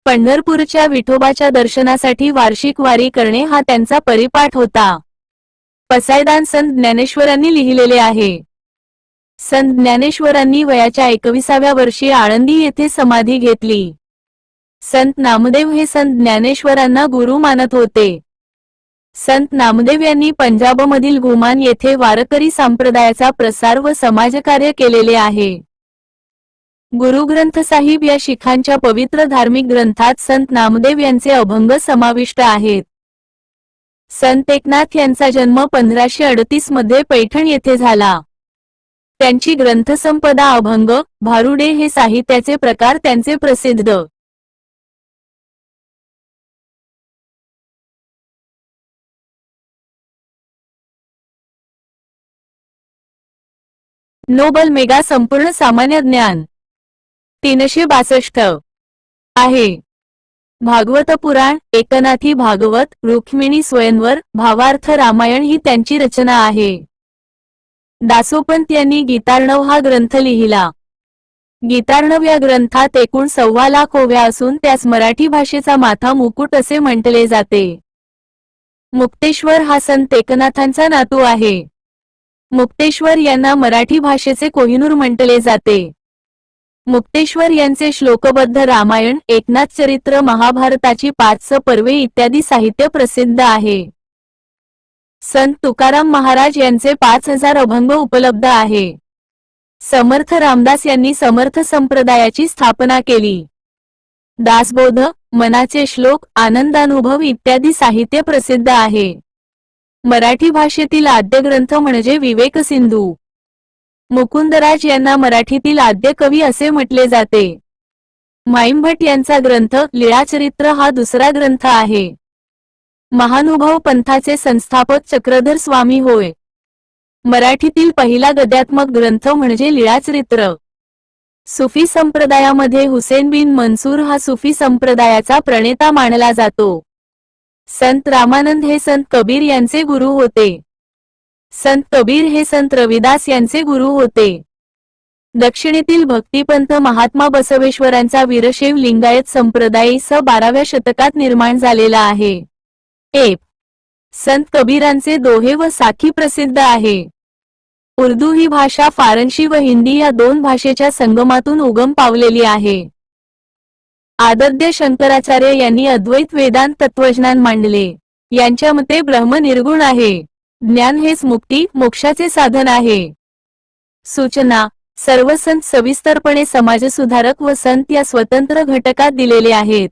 Speaker 1: पंढरपूरच्या विठोबाच्या दर्शनासाठी वार्षिक वारी करणे हा त्यांचा परिपाठ होता. पसायदान संत ज्ञानेश्वरांनी लिहिलेले आहे. संत ज्ञानेश्वरांनी वयाच्या 21व्या वर्षी आळंदी येथे समाधी घेतली. संत नामदेव हे संत ज्ञानेश्वरांना गुरु मानत होते. संत नामदेव यांनी पंजाबमधील घुमान येथे वारकरी संप्रदायाचा प्रसार व समाजकार्य केलेले आहे. गुरु ग्रंथ साहिब या शिखांच्या पवित्र धार्मिक ग्रंथात संत नामदेव यांचे अभंग समाविष्ट आहेत. संत एकनाथ यांचा जन्म 1538 मध्ये पैठण येथे झाला. त्यांची ग्रंथसंपदा अभंग, भारुडे हे साहित्याचे प्रकार त्यांचे प्रसिद्ध. नोबल मेगा संपूर्ण सामान्य ज्ञान 362 आहे. भागवत पुराण, एकनाथी भागवत, रुक्मिणी स्वयंवर, भावार्थ रामायण ही त्यांची रचना आहे. दासोपंत यांनी गीतार्णव हा ग्रंथ लिहिला. गीतार्णव या ग्रंथात एकूण 1.25 लाख ओव्या असून त्यास मराठी भाषेचा माथा मुकुट असे म्हटले जाते. मुक्तेश्वर हा संत एकनाथांचा नातू आहे. मुक्तेश्वर यांना मराठी भाषेचे कोहिनूर म्हटले जाते. मुक्तेश्वर यांचे श्लोकबद्ध रामायण, एकनाथ चरित्र, महाभारताची 5 पर्वे इत्यादी साहित्य प्रसिद्ध आहे. संत तुकाराम महाराज यांचे 5000 अभंग उपलब्ध आहे. समर्थ रामदास यांनी समर्थ संप्रदायाची स्थापना केली. दासबोध, मनाचे श्लोक, आनंदानुभव इत्यादी साहित्य प्रसिद्ध आहे. मराठी भाषेतील आद्य ग्रंथ म्हणजे विवेक सिंधू. मुकुंदराज यांना मराठीतील आद्य कवी असे म्हटले जाते. माईमभट यांचा ग्रंथ लीळाचरित्र हा दुसरा ग्रंथ आहे. महानुभव पंथाचे संस्थापक चक्रधर स्वामी होय. मराठीतील पहिला गद्यात्मक ग्रंथ म्हणजे लीळाचरित्र. सुफी संप्रदायामध्ये हुसेन बिन मंसूर हा सुफी संप्रदायाचा प्रणेता मानला जातो. संत रामानंद हे संत कबीर यांचे गुरु होते. संत कबीर हे संत रविदास यांचे गुरु होते. दक्षिणेतील भक्तिपंथ महात्मा बसवेश्वरांचा वीरशैव लिंगायत संप्रदाय 12व्या शतकात निर्माण झालेला आहे. संत कबीरांचे दोहे व साखी प्रसिद्ध आहे. उर्दू ही भाषा फारसी व हिंदी या 2 भाषेच्या संगमातून उगम पावलेली आहे. आदद्य शंकराचार्य यांनी अद्वैत वेदांत तत्वज्ञान मांडले. यांच्या मते ब्रह्म निर्गुण आहे. ज्ञान हेच मुक्ती, मोक्षाचे साधन आहे. सूचना: सर्व संत सविस्तरपणे समाजसुधारक व संत या स्वतंत्र घटकात दिलेले आहेत.